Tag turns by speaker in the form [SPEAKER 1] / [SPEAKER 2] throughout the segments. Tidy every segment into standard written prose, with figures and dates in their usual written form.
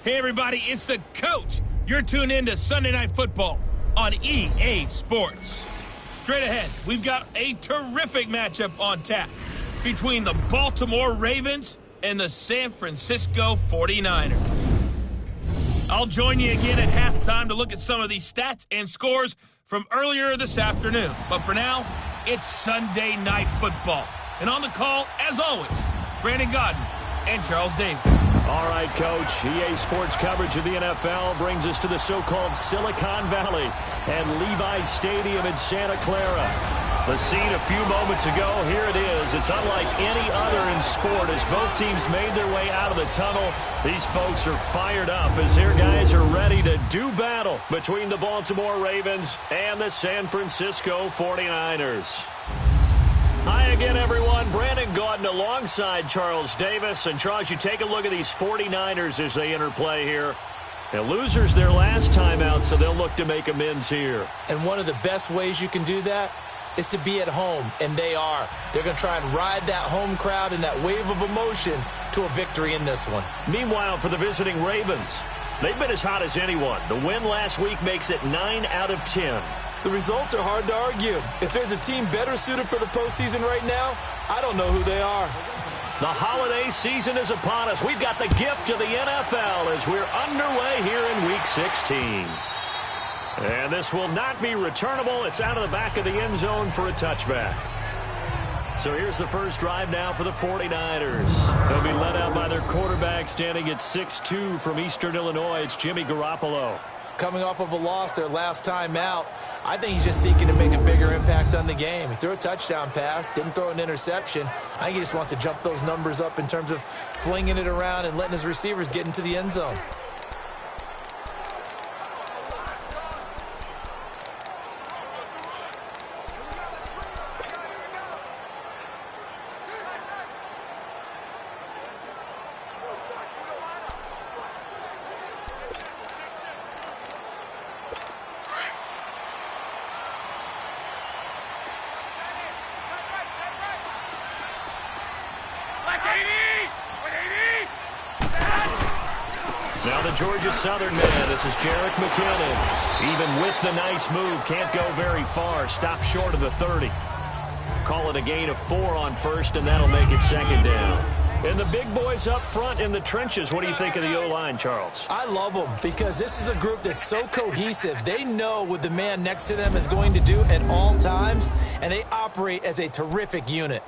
[SPEAKER 1] Hey everybody, it's the coach. You're tuned in to Sunday Night Football on EA Sports. Straight ahead, we've got a terrific matchup on tap between the Baltimore Ravens and the San Francisco 49ers. I'll join you again at halftime to look at some of these stats and scores from earlier this afternoon. But for now, it's Sunday Night Football. And on the call, as always, Brandon Godden and Charles Davis.
[SPEAKER 2] All right, Coach. EA Sports coverage of the NFL brings us to the so-called Silicon Valley and Levi Stadium in Santa Clara. The scene a few moments ago, here it is. It's unlike any other in sport as both teams made their way out of the tunnel. These folks are fired up as their guys are ready to do battle between the Baltimore Ravens and the San Francisco 49ers. Hi again, everyone. Brandon Gaudin alongside Charles Davis. And, Charles, you take a look at these 49ers as they enter play here. Now, losers their last time out, so they'll look to make amends here.
[SPEAKER 3] And one of the best ways you can do that is to be at home, and they are. They're going to try and ride that home crowd and that wave of emotion to a victory in this one.
[SPEAKER 2] Meanwhile, for the visiting Ravens, they've been as hot as anyone. The win last week makes it 9 out of 10.
[SPEAKER 3] The results are hard to argue. If there's a team better suited for the postseason right now, I don't know who they are.
[SPEAKER 2] The holiday season is upon us. We've got the gift of the NFL as we're underway here in Week 16. And this will not be returnable. It's out of the back of the end zone for a touchback. So here's the first drive now for the 49ers. They'll be led out by their quarterback standing at 6'2" from Eastern Illinois. It's Jimmy Garoppolo.
[SPEAKER 3] Coming off of a loss their last time out, I think he's just seeking to make a bigger impact on the game. He threw a touchdown pass, didn't throw an interception. I think he just wants to jump those numbers up in terms of flinging it around and letting his receivers get into the end zone.
[SPEAKER 2] Now the Georgia Southern man, this is Jerick McKinnon. Even with the nice move, can't go very far. Stop short of the 30. Call it a gain of 4 on first, and that'll make it second down. And the big boys up front in the trenches. What do you think of the O-line, Charles?
[SPEAKER 3] I love them because this is a group that's so cohesive. They know what the man next to them is going to do at all times, and they operate as a terrific unit.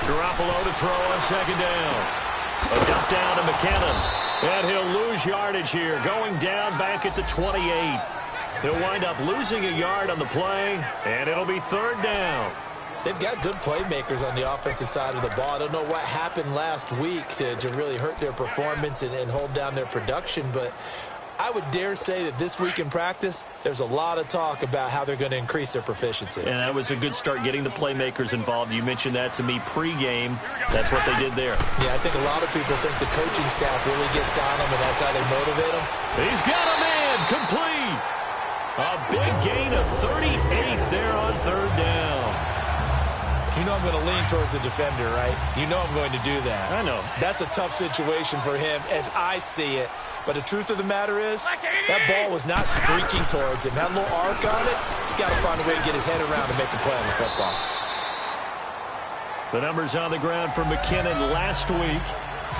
[SPEAKER 2] Garoppolo to throw on second down. A dump down to McKinnon. And he'll lose yardage here. Going down back at the 28. He'll wind up losing a yard on the play. And it'll be third down.
[SPEAKER 3] They've got good playmakers on the offensive side of the ball. I don't know what happened last week to really hurt their performance and hold down their production. But I would dare say that this week in practice, there's a lot of talk about how they're going to increase their proficiency.
[SPEAKER 2] And that was a good start getting the playmakers involved. You mentioned that to me pregame. That's what they did there.
[SPEAKER 3] Yeah, I think a lot of people think the coaching staff really gets on them, and that's how they motivate them.
[SPEAKER 2] He's got a man complete. A big gain of 38 there on third down.
[SPEAKER 3] You know I'm going to lean towards the defender, right? You know I'm going to do that.
[SPEAKER 2] I know.
[SPEAKER 3] That's a tough situation for him as I see it. But the truth of the matter is, that ball was not streaking towards him. That little arc on it, he's got to find a way to get his head around and make a play on the football.
[SPEAKER 2] The numbers on the ground for McKinnon last week.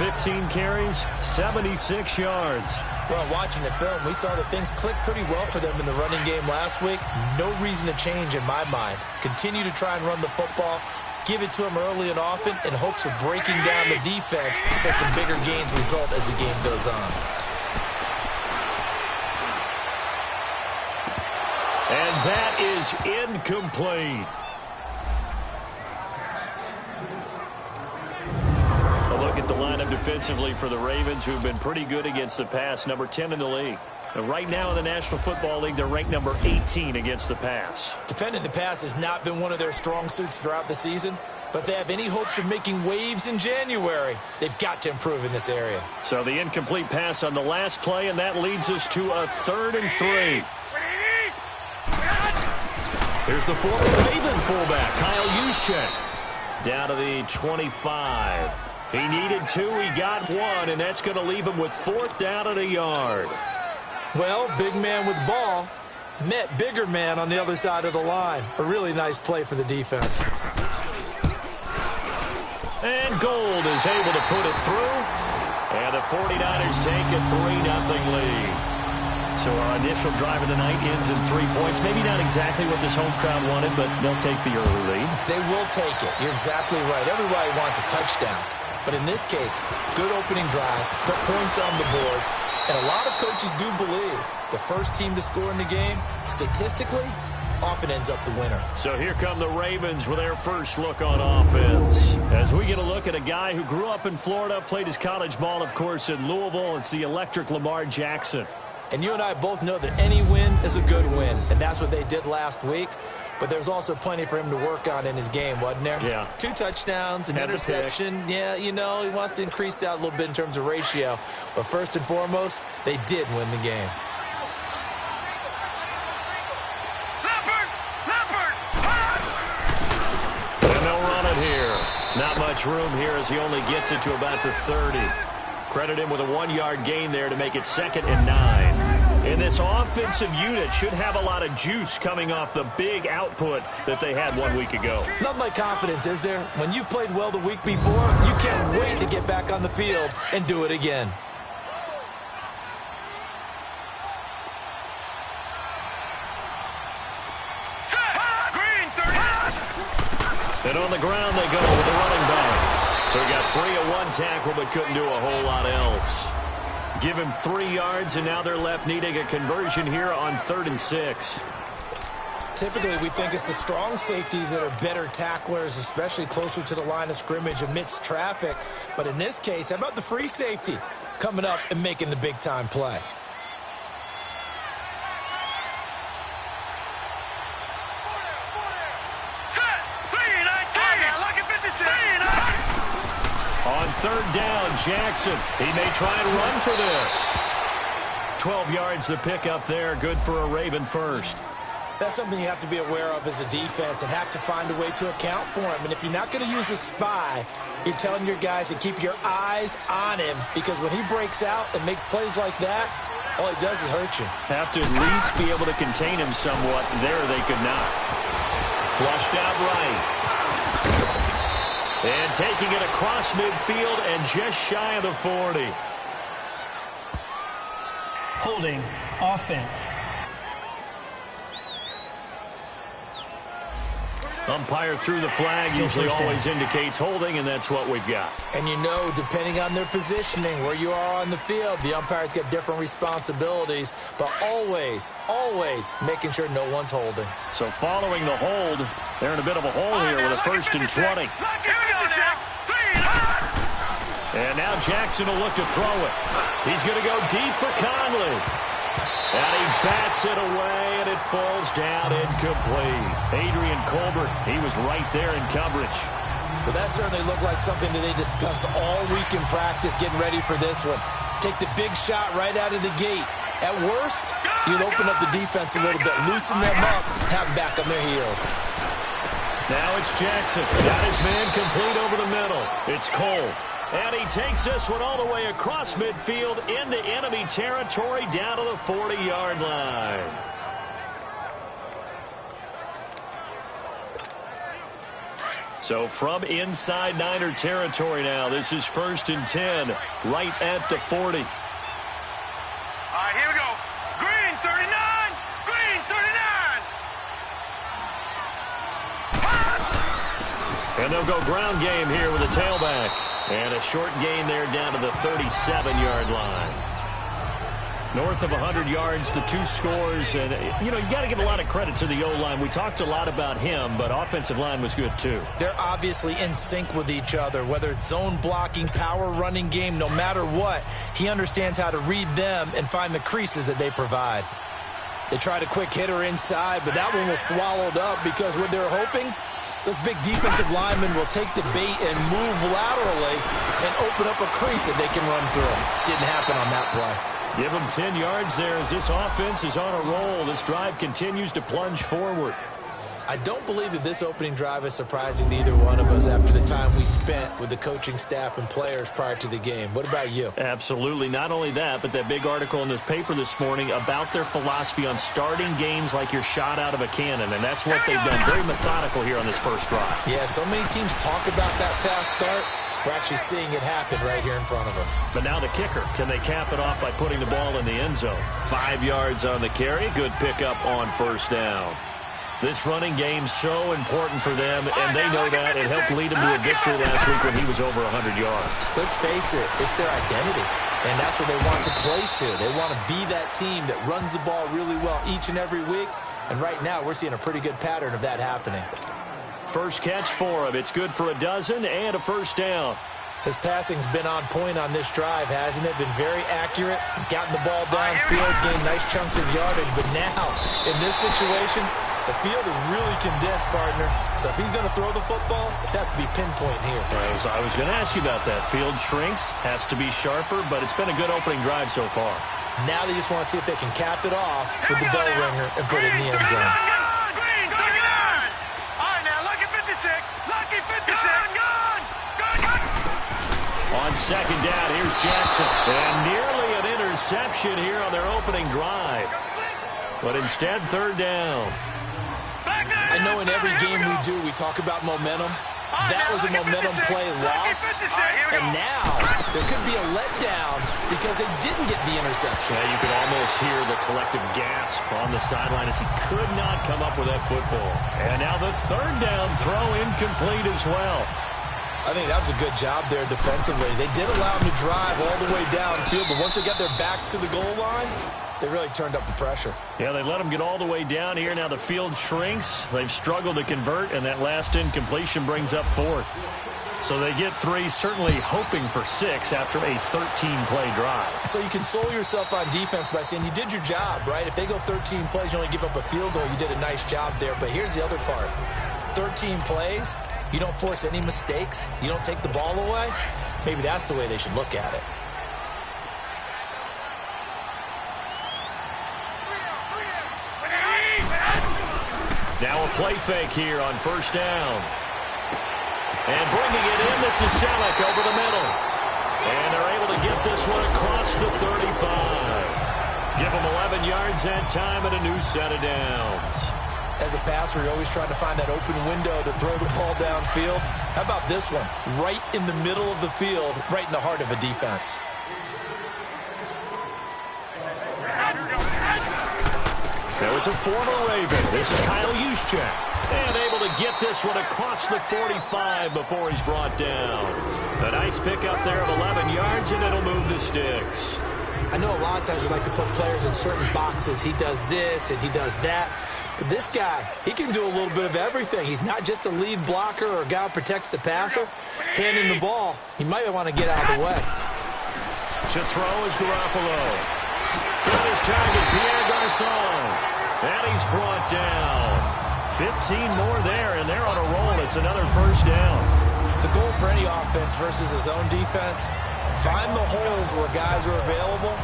[SPEAKER 2] 15 carries, 76 yards.
[SPEAKER 3] Well, watching the film, we saw that things clicked pretty well for them in the running game last week. No reason to change in my mind. Continue to try and run the football. Give it to them early and often in hopes of breaking down the defense so some bigger gains result as the game goes on.
[SPEAKER 2] And that is incomplete. A look at the lineup defensively for the Ravens, who've been pretty good against the pass, number 10 in the league. And right now in the National Football League, they're ranked number 18 against the pass.
[SPEAKER 3] Defending the pass has not been one of their strong suits throughout the season. But they have any hopes of making waves in January, they've got to improve in this area.
[SPEAKER 2] So the incomplete pass on the last play, and that leads us to a 3rd and 3. Here's the former Raven fullback, Kyle Juszczyk, down to the 25. He needed 2, he got 1, and that's going to leave him with 4th down at a yard.
[SPEAKER 3] Well, big man with ball met bigger man on the other side of the line. A really nice play for the defense.
[SPEAKER 2] And Gold is able to put it through, and the 49ers take a 3-0 lead. So our initial drive of the night ends in 3 points. Maybe not exactly what this home crowd wanted, but they'll take the early lead.
[SPEAKER 3] They will take it. You're exactly right. Everybody wants a touchdown. But in this case, good opening drive, put points on the board, and a lot of coaches do believe the first team to score in the game, statistically, often ends up the winner.
[SPEAKER 2] So here come the Ravens with their first look on offense. As we get a look at a guy who grew up in Florida, played his college ball, of course, in Louisville. It's the electric Lamar Jackson.
[SPEAKER 3] And you and I both know that any win is a good win, and that's what they did last week. But there's also plenty for him to work on in his game, wasn't there?
[SPEAKER 2] Yeah.
[SPEAKER 3] 2 touchdowns, an interception. Yeah, you know, he wants to increase that a little bit in terms of ratio. But first and foremost, they did win the game.
[SPEAKER 2] And they'll run it here. Not much room here as he only gets it to about the 30. Credit him with a 1-yard gain there to make it 2nd and 9. And this offensive unit should have a lot of juice coming off the big output that they had 1 week ago.
[SPEAKER 3] Nothing like confidence, is there? When you've played well the week before, you can't wait to get back on the field and do it again.
[SPEAKER 2] And on the ground they go with the running back. So he got free of 1 tackle but couldn't do a whole lot else. Give him 3 yards, and now they're left needing a conversion here on 3rd and 6.
[SPEAKER 3] Typically, we think it's the strong safeties that are better tacklers, especially closer to the line of scrimmage amidst traffic. But in this case, how about the free safety coming up and making the big-time play?
[SPEAKER 2] On 3rd down, Jackson. He may try and run for this. 12 yards to pick up there. Good for a Raven first.
[SPEAKER 3] That's something you have to be aware of as a defense and have to find a way to account for him. And if you're not going to use a spy, you're telling your guys to keep your eyes on him, because when he breaks out and makes plays like that, all he does is hurt you.
[SPEAKER 2] Have to at least be able to contain him somewhat. There they could not. Flushed out right. And taking it across midfield and just shy of the 40.
[SPEAKER 4] Holding offense.
[SPEAKER 2] Umpire threw the flag, usually always indicates holding, and that's what we've got.
[SPEAKER 3] And you know, depending on their positioning, where you are on the field, the umpire's got different responsibilities, but always, always making sure no one's holding.
[SPEAKER 2] So following the hold, they're in a bit of a hole here with a 1st and 20. And now Jackson will look to throw it. He's going to go deep for Conley. And he bats it away, and it falls down incomplete. Adrian Colbert, he was right there in coverage.
[SPEAKER 3] Well, that certainly looked like something that they discussed all week in practice getting ready for this one. Take the big shot right out of the gate. At worst, you'd open up the defense a little bit, loosen them up, have them back on their heels.
[SPEAKER 2] Now it's Jackson. Got his man complete over the middle. It's Cole. And he takes this one all the way across midfield into enemy territory down to the 40-yard line. So from inside Niner territory now, this is 1st and 10, right at the 40.
[SPEAKER 5] All right, here we go. Green 39, green 39.
[SPEAKER 2] And they'll go ground game here with a tailback. And a short gain there down to the 37-yard line. North of 100 yards, the 2 scores. And, you know, you got to give a lot of credit to the O-line. We talked a lot about him, but offensive line was good too.
[SPEAKER 3] They're obviously in sync with each other, whether it's zone blocking, power running game, no matter what. He understands how to read them and find the creases that they provide. They tried a quick hitter inside, but that one was swallowed up because what they're hoping, Those big defensive linemen will take the bait and move laterally and open up a crease that they can run through. Didn't happen on that play.
[SPEAKER 2] Give them 10 yards there as this offense is on a roll. This drive continues to plunge forward.
[SPEAKER 3] I don't believe that this opening drive is surprising to either one of us after the time we spent with the coaching staff and players prior to the game. What about you?
[SPEAKER 2] Absolutely. Not only that, but that big article in the paper this morning about their philosophy on starting games like you're shot out of a cannon, and that's what they've done. Very methodical here on this first drive.
[SPEAKER 3] Yeah, so many teams talk about that fast start. We're actually seeing it happen right here in front of us.
[SPEAKER 2] But now the kicker. Can they cap it off by putting the ball in the end zone? 5 yards on the carry. Good pickup on first down. This running game's so important for them, and they know that. It helped lead them to a victory last week when he was over 100 yards.
[SPEAKER 3] Let's face it, it's their identity, and that's what they want to play to. They want to be that team that runs the ball really well each and every week, and right now we're seeing a pretty good pattern of that happening.
[SPEAKER 2] First catch for him. It's good for a dozen and a first down.
[SPEAKER 3] His passing's been on point on this drive, hasn't it? Been very accurate, gotten the ball downfield, gained nice chunks of yardage, but now, in this situation, the field is really condensed, partner. So if he's going to throw the football, that would be pinpoint here.
[SPEAKER 2] I was going to ask you about that. Field shrinks, has to be sharper, but it's been a good opening drive so far.
[SPEAKER 3] Now they just want to see if they can cap it off with the bell ringer and put it in the end zone.
[SPEAKER 5] Green, 39. All right, now, lucky 56. Lucky 56.
[SPEAKER 2] On second down, here's Jackson. And nearly an interception here on their opening drive. But instead, third down.
[SPEAKER 3] I know in every game we do, we talk about momentum. That was a momentum play lost. And now there could be a letdown because they didn't get the interception.
[SPEAKER 2] Yeah, you could almost hear the collective gasp on the sideline as he could not come up with that football. And now the third down throw incomplete as well.
[SPEAKER 3] I think that was a good job there defensively. They did allow them to drive all the way downfield, but once they got their backs to the goal line, they really turned up the pressure.
[SPEAKER 2] Yeah, they let them get all the way down here. Now the field shrinks. They've struggled to convert, and that last incompletion brings up fourth. So they get 3, certainly hoping for 6 after a 13-play drive.
[SPEAKER 3] So you console yourself on defense by saying you did your job, right? If they go 13 plays, you only give up a field goal, you did a nice job there. But here's the other part. 13 plays, you don't force any mistakes, you don't take the ball away. Maybe that's the way they should look at it.
[SPEAKER 2] Now a play fake here on first down. And bringing it in, this is Selleck over the middle. And they're able to get this one across the 35. Give them 11 yards that time and a new set of downs.
[SPEAKER 3] As a passer, you're always trying to find that open window to throw the ball downfield. How about this one? Right in the middle of the field, right in the heart of a defense.
[SPEAKER 2] Now it's a former Raven. This is Kyle Juszczyk. And able to get this one across the 45 before he's brought down. A nice pickup there of 11 yards, and it'll move the sticks.
[SPEAKER 3] I know a lot of times we like to put players in certain boxes. He does this and he does that. But this guy, he can do a little bit of everything. He's not just a lead blocker or a guy who protects the passer. Handing the ball, he might want to get out of the way.
[SPEAKER 2] To throw is Garoppolo. Got his target, Pierre Garçon. And he's brought down. 15 more there, and they're on a roll. It's another first down.
[SPEAKER 3] The goal for any offense versus his own defense, find the holes where guys are available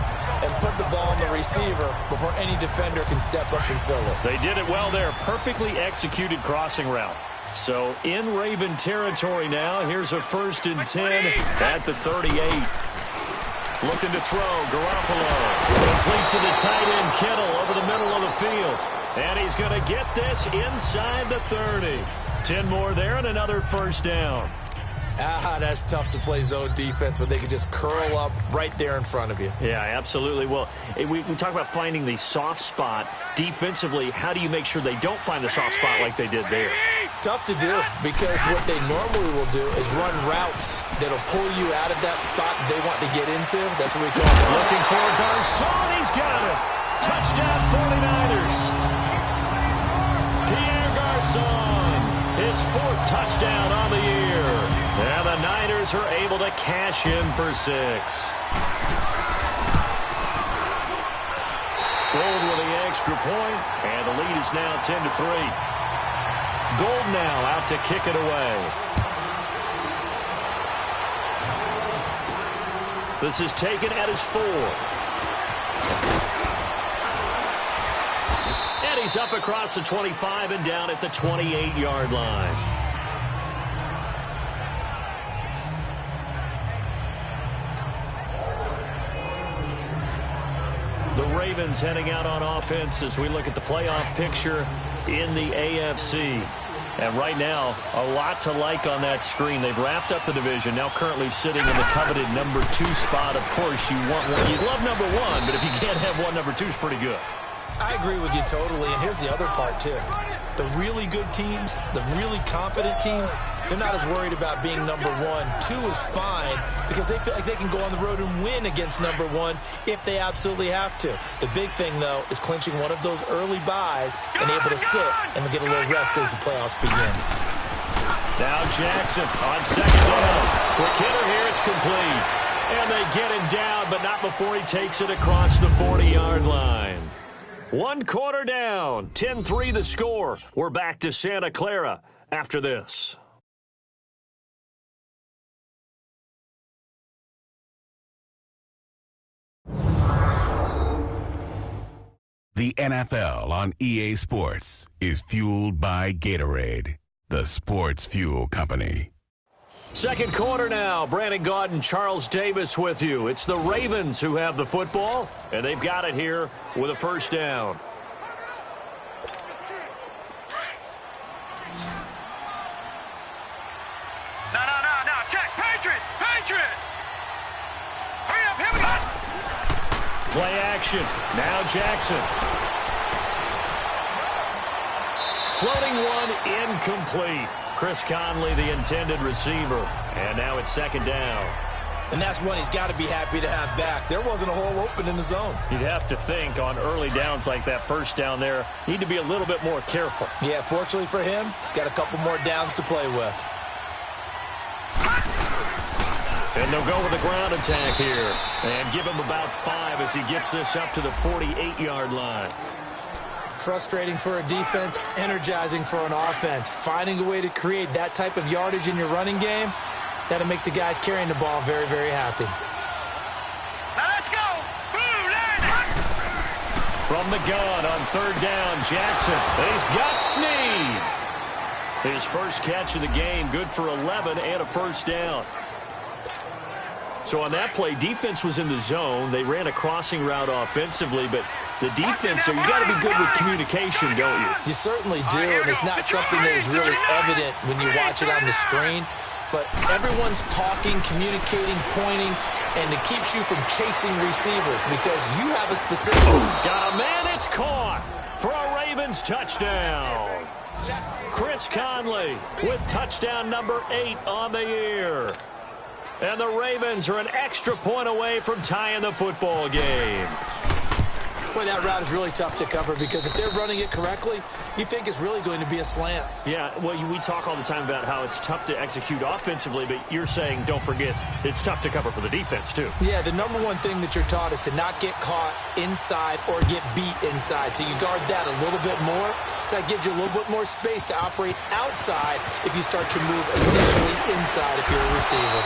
[SPEAKER 3] and put the ball on the receiver before any defender can step up and fill it.
[SPEAKER 2] They did it well there. Perfectly executed crossing route. So in Raven territory now. Here's a 1st and 10 at the 38. Looking to throw, Garoppolo. Complete to the tight end, Kittle, over the middle of the field. And he's going to get this inside the 30. 10 more there and another first down.
[SPEAKER 3] That's tough to play zone defense when they can just curl up right there in front of you.
[SPEAKER 2] Yeah, absolutely. Well, we talk about finding the soft spot. Defensively, how do you make sure they don't find the soft spot like they did there?
[SPEAKER 3] Tough to do, because what they normally will do is run routes that'll pull you out of that spot they want to get into. That's what we call it.
[SPEAKER 2] Looking for Garçon. He's got it. Touchdown 49ers. Pierre Garçon, his 4th touchdown on the year. And the Niners are able to cash in for 6. Gold with the extra point, and the lead is now 10-3. Gold now out to kick it away. This is taken at his 4. And he's up across the 25 and down at the 28-yard line. The Ravens heading out on offense as we look at the playoff picture in the AFC. And right now, a lot to like on that screen. They've wrapped up the division, now currently sitting in the coveted number 2 spot. Of course, you want one. You'd love number 1, but if you can't have one, number 2 is pretty good.
[SPEAKER 3] I agree with you totally, and here's the other part, too. The really good teams, the really confident teams, they're not as worried about being number 1. 2 is fine because they feel like they can go on the road and win against number 1 if they absolutely have to. The big thing, though, is clinching one of those early byes and able to sit and get a little rest as the playoffs begin.
[SPEAKER 2] Now Jackson on second down. Quick hitter here, it's complete. And they get him down, but not before he takes it across the 40-yard line. 1 quarter down, 10-3 the score. We're back to Santa Clara after this.
[SPEAKER 6] The NFL on EA Sports is fueled by Gatorade, the sports fuel company.
[SPEAKER 2] Second quarter now. Brandon Gaudin, Charles Davis with you. It's the Ravens who have the football, and they've got it here with a first down.
[SPEAKER 5] No. Check. Patriot. Hurry up. Here we go.
[SPEAKER 2] Play action. Now Jackson. Floating one incomplete. Chris Conley, the intended receiver. And now it's second down.
[SPEAKER 3] And that's one he's got to be happy to have back. There wasn't a hole open in the zone.
[SPEAKER 2] You'd have to think on early downs like that first down there, need to be a little bit more careful.
[SPEAKER 3] Yeah, fortunately for him, got a couple more downs to play with.
[SPEAKER 2] And they'll go with the ground attack here. And give him about 5 as he gets this up to the 48-yard line.
[SPEAKER 3] Frustrating for a defense, energizing for an offense. Finding a way to create that type of yardage in your running game, that'll make the guys carrying the ball very, very happy.
[SPEAKER 5] Now let's go.
[SPEAKER 2] From the gun on third down, Jackson. He's got Snead. His first catch of the game, good for 11 and a first down. So on that play, defense was in the zone. They ran a crossing route offensively, but the defense, so you got to be good with communication, don't you?
[SPEAKER 3] You certainly do, and it's not something that is really evident when you watch it on the screen. But everyone's talking, communicating, pointing, and it keeps you from chasing receivers because you have a specific...
[SPEAKER 2] Got a man, it's caught for a Ravens touchdown. Chris Conley with touchdown number 8 on the year. And the Ravens are an extra point away from tying the football game.
[SPEAKER 3] Boy, that route is really tough to cover because if they're running it correctly, you think it's really going to be a slant.
[SPEAKER 2] Yeah, well, we talk all the time about how it's tough to execute offensively, but you're saying, don't forget, it's tough to cover for the defense, too.
[SPEAKER 3] Yeah, the number one thing that you're taught is to not get caught inside or get beat inside. So you guard that a little bit more. So that gives you a little bit more space to operate outside if you start to move initially inside if you're a receiver.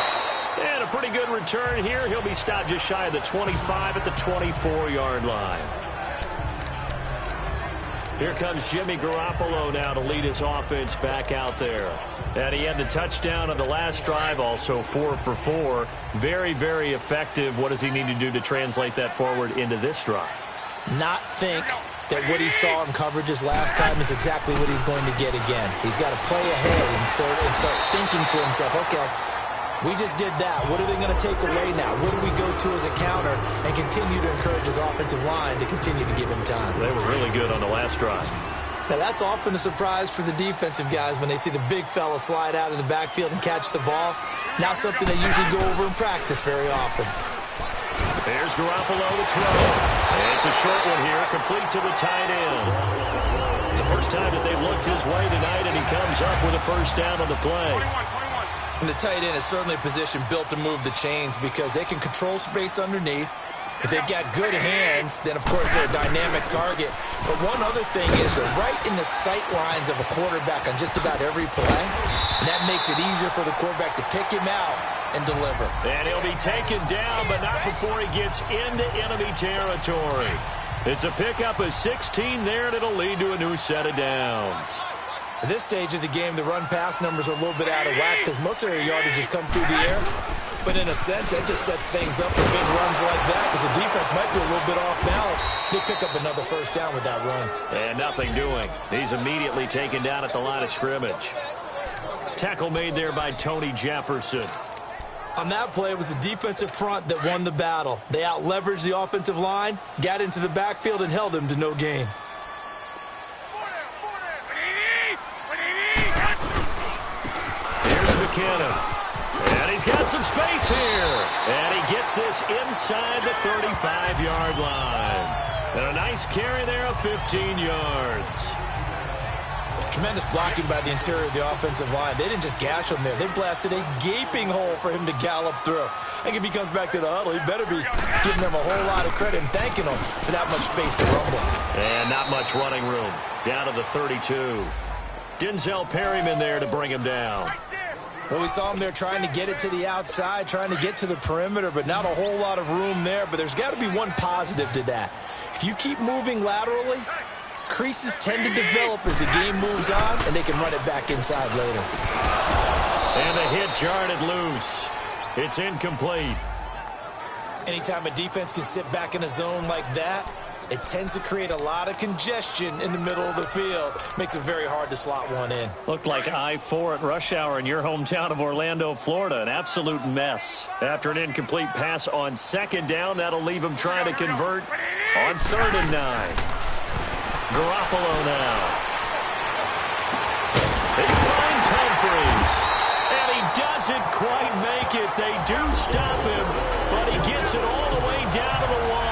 [SPEAKER 2] And a pretty good return here. He'll be stopped just shy of the 25 at the 24-yard line. Here comes Jimmy Garoppolo now to lead his offense back out there. And he had the touchdown on the last drive, also 4 for 4. Very, very effective. What does he need to do to translate that forward into this drive?
[SPEAKER 3] Not think that what he saw in coverages last time is exactly what he's going to get again. He's got to play ahead and start thinking to himself, okay, we just did that. What are they going to take away now? What do we go to as a counter? And continue to encourage his offensive line to continue to give him time.
[SPEAKER 2] They were really good on the last drive.
[SPEAKER 3] Now, that's often a surprise for the defensive guys when they see the big fella slide out of the backfield and catch the ball. Not something they usually go over in practice very often.
[SPEAKER 2] There's Garoppolo to throw. It's a short one here, complete to the tight end. It's the first time that they've looked his way tonight, and he comes up with a first down on the play.
[SPEAKER 3] And the tight end is certainly a position built to move the chains because they can control space underneath. If they've got good hands, then, of course, they're a dynamic target. But one other thing is they're right in the sight lines of a quarterback on just about every play, and that makes it easier for the quarterback to pick him out and deliver.
[SPEAKER 2] And he'll be taken down, but not before he gets into enemy territory. It's a pickup of 16 there, and it'll lead to a new set of downs.
[SPEAKER 3] At this stage of the game, the run-pass numbers are a little bit out of whack because most of their yardage has come through the air. But in a sense, that just sets things up for big runs like that because the defense might be a little bit off balance. They pick up another first down with that run.
[SPEAKER 2] And nothing doing. He's immediately taken down at the line of scrimmage. Tackle made there by Tony Jefferson.
[SPEAKER 3] On that play, it was the defensive front that won the battle. They out-leveraged the offensive line, got into the backfield, and held him to no gain.
[SPEAKER 2] Here's McKinnon. And he's got some space here. And he gets this inside the 35-yard line. And a nice carry there of 15 yards.
[SPEAKER 3] Tremendous blocking by the interior of the offensive line. They didn't just gash him there. They blasted a gaping hole for him to gallop through. I think if he comes back to the huddle, he better be giving them a whole lot of credit and thanking them for that much space to rumble.
[SPEAKER 2] And not much running room. Down to the 32. Denzel Perryman there to bring him down.
[SPEAKER 3] Well, we saw him there trying to get it to the outside, trying to get to the perimeter, but not a whole lot of room there. But there's got to be one positive to that. If you keep moving laterally, creases tend to develop as the game moves on, and they can run it back inside later.
[SPEAKER 2] And the hit jarred it loose. It's incomplete.
[SPEAKER 3] Anytime a defense can sit back in a zone like that, it tends to create a lot of congestion in the middle of the field. Makes it very hard to slot one in.
[SPEAKER 2] Looked like I-4 at rush hour in your hometown of Orlando, Florida. An absolute mess. After an incomplete pass on second down, that'll leave him trying to convert on 3rd and 9. Garoppolo now. He finds Humphries. And he doesn't quite make it. They do stop him, but he gets it all the way down to the 1.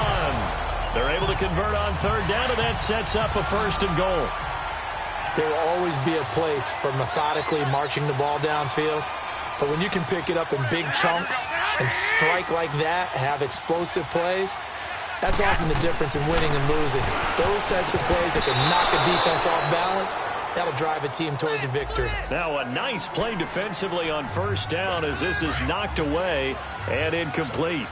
[SPEAKER 2] They're able to convert on 3rd down, and that sets up a 1st and goal.
[SPEAKER 3] There will always be a place for methodically marching the ball downfield. But when you can pick it up in big chunks and strike like that, have explosive plays, that's often the difference in winning and losing. Those types of plays that can knock a defense off balance, that'll drive a team towards a victory.
[SPEAKER 2] Now a nice play defensively on 1st down as this is knocked away and incomplete.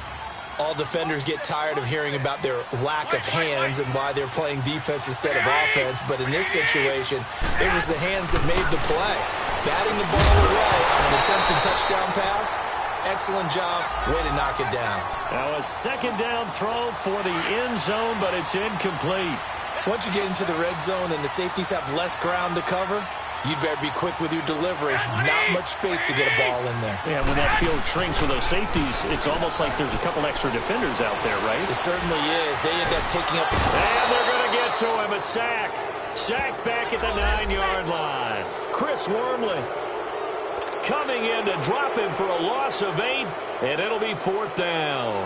[SPEAKER 3] All defenders get tired of hearing about their lack of hands and why they're playing defense instead of offense. But in this situation, it was the hands that made the play. Batting the ball away on an attempted touchdown pass, excellent job. Way to knock it down.
[SPEAKER 2] Now a 2nd down throw for the end zone, but it's incomplete.
[SPEAKER 3] Once you get into the red zone and the safeties have less ground to cover, you better be quick with your delivery. Not much space to get a ball in there.
[SPEAKER 2] Yeah, when that field shrinks with those safeties, it's almost like there's a couple extra defenders out there, right?
[SPEAKER 3] It certainly is. They end up taking up...
[SPEAKER 2] And they're going to get to him. A sack. Sacked back at the 9-yard line. Chris Wormley coming in to drop him for a loss of 8, and it'll be 4th down.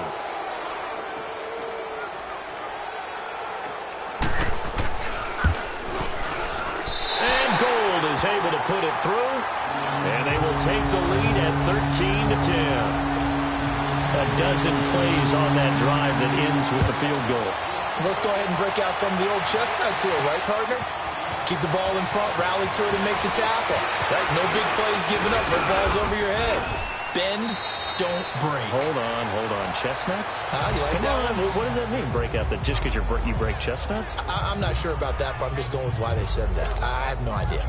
[SPEAKER 2] Is able to put it through, and they will take the lead at 13-10. A dozen plays on that drive that ends with the field goal.
[SPEAKER 3] Let's go ahead and break out some of the old chestnuts here, right, partner? Keep the ball in front, rally to it, and make the tackle. Right? No big plays given up. No balls over your head. Bend, don't break.
[SPEAKER 2] Hold on. Chestnuts?
[SPEAKER 3] You like
[SPEAKER 2] Come
[SPEAKER 3] that
[SPEAKER 2] on.
[SPEAKER 3] one?
[SPEAKER 2] What does that mean, break out? That just because you break chestnuts?
[SPEAKER 3] I'm not sure about that, but I'm just going with why they said that. I have no idea.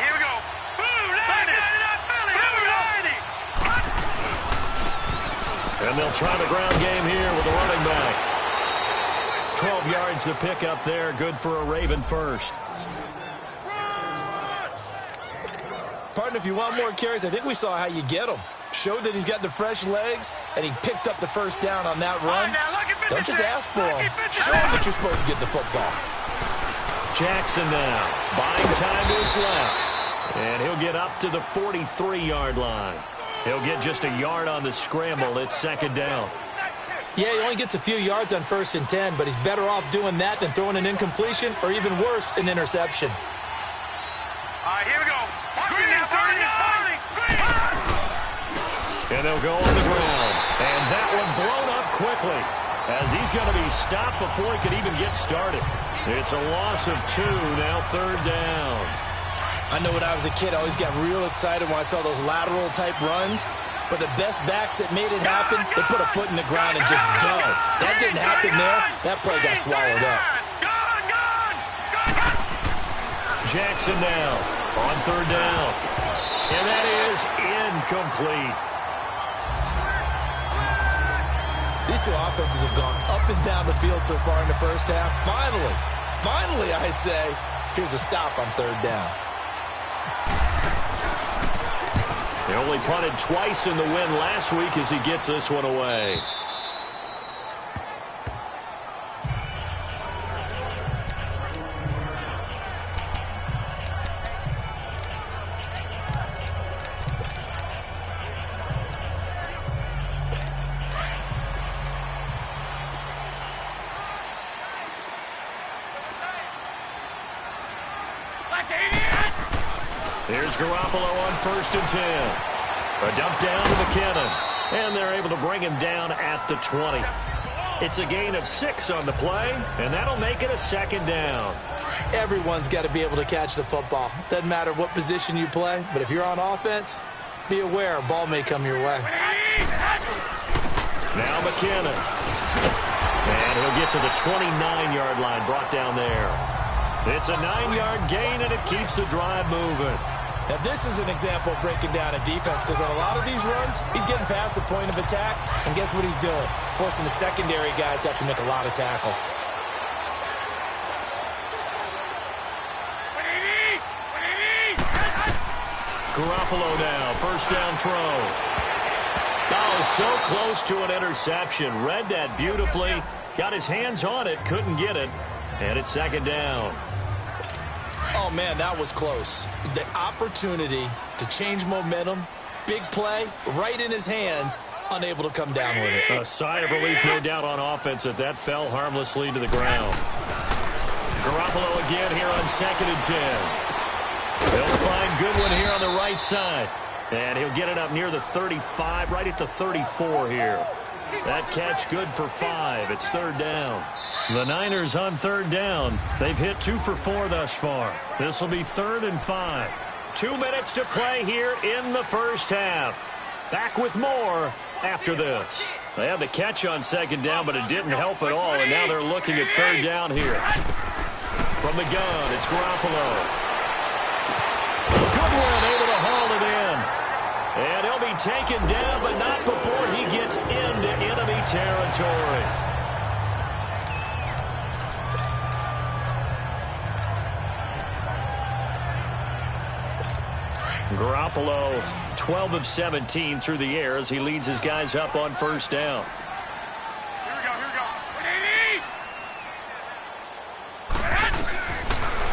[SPEAKER 5] Here we go.
[SPEAKER 2] And they'll try the ground game here with the running back. 12 yards to pick up there. Good for a Raven first.
[SPEAKER 3] Partner, if you want more carries, I think we saw how you get them. Showed that he's got the fresh legs, and he picked up the first down on that run. Don't just ask for him. Show him that you're supposed to get the football.
[SPEAKER 2] Jackson now. Buying time to his left. And he'll get up to the 43-yard line. He'll get just a yard on the scramble. It's second down.
[SPEAKER 3] Yeah, he only gets a few yards on 1st and 10, but he's better off doing that than throwing an incompletion or even worse, an interception.
[SPEAKER 5] All right, here we go. Green, 39.
[SPEAKER 2] And they'll go on the ground. And that one blown up quickly as he's going to be stopped before he could even get started. It's a loss of 2, now 3rd down.
[SPEAKER 3] I know when I was a kid, I always got real excited when I saw those lateral-type runs. But the best backs that made it happen, they put a foot in the ground and just go. That didn't happen there. That play got swallowed up.
[SPEAKER 2] Jackson now on 3rd down. And that is incomplete.
[SPEAKER 3] These two offenses have gone up and down the field so far in the first half. Finally, I say, here's a stop on 3rd down.
[SPEAKER 2] They only punted twice in the win last week as he gets this one away. Here's Garoppolo on 1st and 10. A dump down to McKinnon. And they're able to bring him down at the 20. It's a gain of 6 on the play, and that'll make it a 2nd down.
[SPEAKER 3] Everyone's got to be able to catch the football. Doesn't matter what position you play, but if you're on offense, be aware a ball may come your way.
[SPEAKER 2] Now McKinnon. And he'll get to the 29-yard line, brought down there. It's a 9-yard gain, and it keeps the drive moving.
[SPEAKER 3] Now, this is an example of breaking down a defense because on a lot of these runs, he's getting past the point of attack, and guess what he's doing? Forcing the secondary guys to have to make a lot of tackles.
[SPEAKER 2] Garoppolo now, 1st down throw. Oh, so close to an interception. Read that beautifully. Got his hands on it, couldn't get it, and it's 2nd down.
[SPEAKER 3] Oh, man, that was close. The opportunity to change momentum, big play, right in his hands, unable to come down with it.
[SPEAKER 2] A sigh of relief, no doubt, on offense that fell harmlessly to the ground. Garoppolo again here on 2nd and 10. He'll find Goodwin here on the right side. And he'll get it up near the 35, right at the 34 here. That catch good for 5. It's 3rd down. The Niners on 3rd down. They've hit 2 for 4 thus far. This will be 3rd and 5. 2 minutes to play here in the first half. Back with more after this. They had the catch on 2nd down, but it didn't help at all, and now they're looking at 3rd down here. From the gun, it's Garoppolo. Goodwin able to haul it in. And he'll be taken down, but not before he gets into enemy territory. Garoppolo, 12 of 17 through the air as he leads his guys up on 1st down.
[SPEAKER 5] Here we go.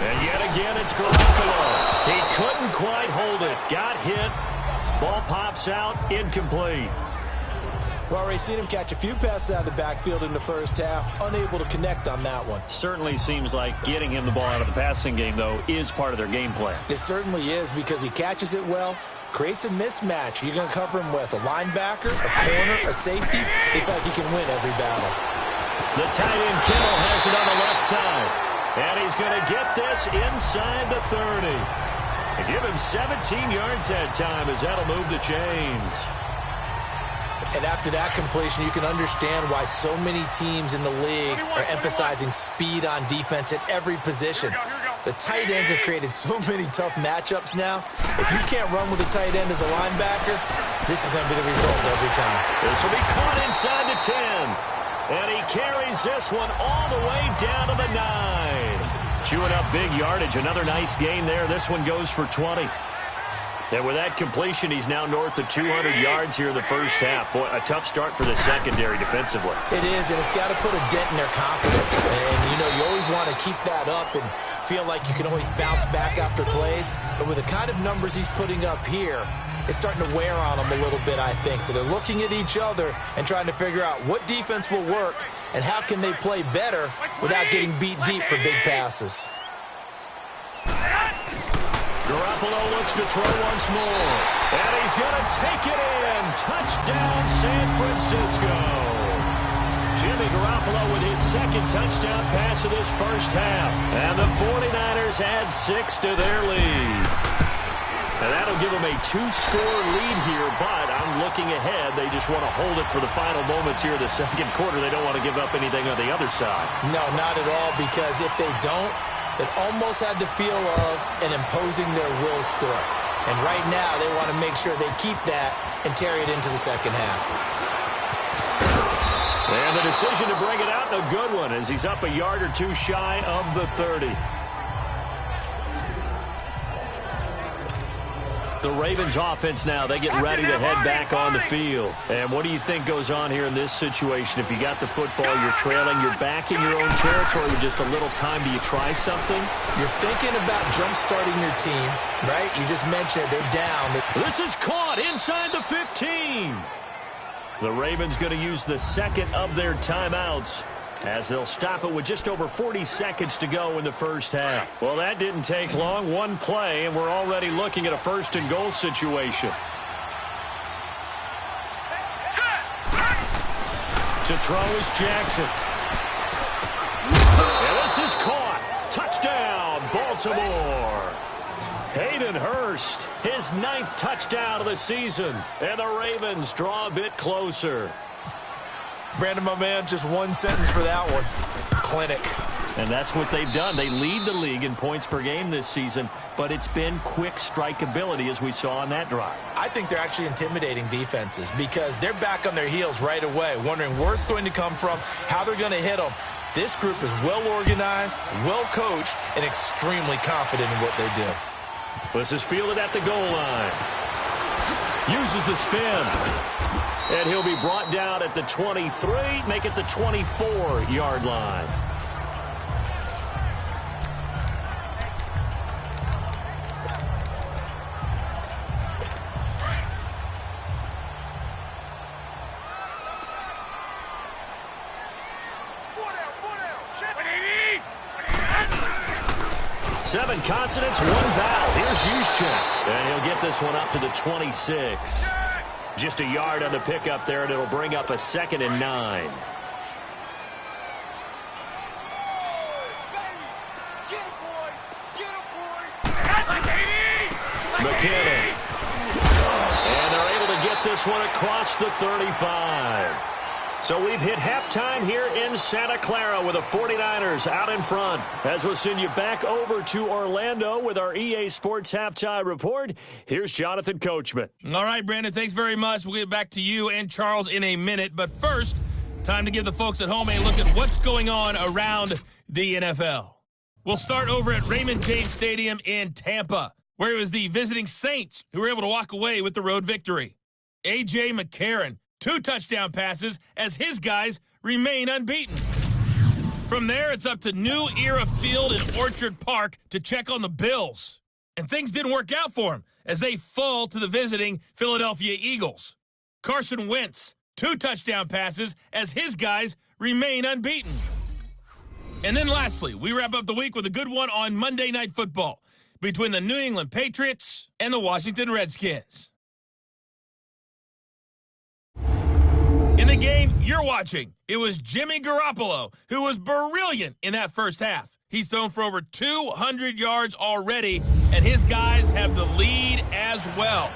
[SPEAKER 2] And yet again, it's Garoppolo. He couldn't quite hold it. Got hit. Ball pops out, incomplete.
[SPEAKER 3] We've already seen him catch a few passes out of the backfield in the first half, unable to connect on that one.
[SPEAKER 2] Certainly seems like getting him the ball out of the passing game, though, is part of their game plan.
[SPEAKER 3] It certainly is because he catches it well, creates a mismatch. You're going to cover him with a linebacker, a corner, a safety. They feel like he can win every battle.
[SPEAKER 2] The tight end Kittle has it on the left side. And he's going to get this inside the 30. And give him 17 yards that time as that'll move the chains.
[SPEAKER 3] And after that completion, you can understand why so many teams in the league are emphasizing speed on defense at every position. The tight ends have created so many tough matchups now. If you can't run with a tight end as a linebacker, this is going to be the result every time.
[SPEAKER 2] This will be caught inside the 10. And he carries this one all the way down to the 9. Chewing up big yardage. Another nice gain there. This one goes for 20. And with that completion, he's now north of 200 yards here in the first half. Boy, a tough start for the secondary defensively.
[SPEAKER 3] It is, and it's got to put a dent in their confidence. And, you always want to keep that up and feel like you can always bounce back after plays. But with the kind of numbers he's putting up here, it's starting to wear on them a little bit, I think. So they're looking at each other and trying to figure out what defense will work and how can they play better without getting beat deep for big passes.
[SPEAKER 2] Garoppolo looks to throw once more. And he's going to take it in. Touchdown, San Francisco. Jimmy Garoppolo with his second touchdown pass of this first half. And the 49ers add 6 to their lead. And that'll give them a 2-score lead here, but I'm looking ahead. They just want to hold it for the final moments here in the second quarter. They don't want to give up anything on the other side.
[SPEAKER 3] No, not at all, because if they don't, it almost had the feel of an imposing their will score. And right now, they want to make sure they keep that and carry it into the second half.
[SPEAKER 2] And the decision to bring it out, a good one, as he's up a yard or two shy of the 30. The Ravens offense now, they get ready to head back on the field. And what do you think goes on here in this situation? If you got the football, you're trailing, you're back in your own territory with just a little time. Do you try something?
[SPEAKER 3] You're thinking about jump-starting your team, right? You just mentioned it. They're down.
[SPEAKER 2] This is caught inside the 15. The Ravens going to use the second of their timeouts as they'll stop it with just over 40 seconds to go in the first half. Well, that didn't take long. One play, and we're already looking at a first-and-goal situation. To throw is Jackson. And this is caught. Touchdown, Baltimore. Hayden Hurst, his 9th touchdown of the season. And the Ravens draw a bit closer.
[SPEAKER 3] Brandon, my man, just one sentence for that one. Clinic.
[SPEAKER 2] And that's what they've done. They lead the league in points per game this season, but it's been quick strikeability as we saw on that drive.
[SPEAKER 3] I think they're actually intimidating defenses because they're back on their heels right away, wondering where it's going to come from, how they're going to hit them. This group is well organized, well coached, and extremely confident in what they do.
[SPEAKER 2] This is fielded at the goal line. Uses the spin. And he'll be brought down at the 23, make it the 24-yard line. Seven consonants, one vowel. Here's Juszczyk. And he'll get this one up to the 26. Just a yard on the pickup there, and it'll bring up a 2nd and 9. McKinnon. And they're able to get this one across the 35. So we've hit halftime here in Santa Clara with the 49ers out in front. As we'll send you back over to Orlando with our EA Sports Halftime Report, here's Jonathan Coachman.
[SPEAKER 1] All right, Brandon, thanks very much. We'll get back to you and Charles in a minute. But first, time to give the folks at home a look at what's going on around the NFL. We'll start over at Raymond James Stadium in Tampa, where it was the visiting Saints who were able to walk away with the road victory. A.J. McCarron, 2 touchdown passes as his guys remain unbeaten. From there, it's up to New Era Field in Orchard Park to check on the Bills. And things didn't work out for them as they fall to the visiting Philadelphia Eagles. Carson Wentz, 2 touchdown passes as his guys remain unbeaten. And then lastly, we wrap up the week with a good one on Monday Night Football between the New England Patriots and the Washington Redskins. In the game you're watching, it was Jimmy Garoppolo who was brilliant in that first half. He's thrown for over 200 yards already, and his guys have the lead as well.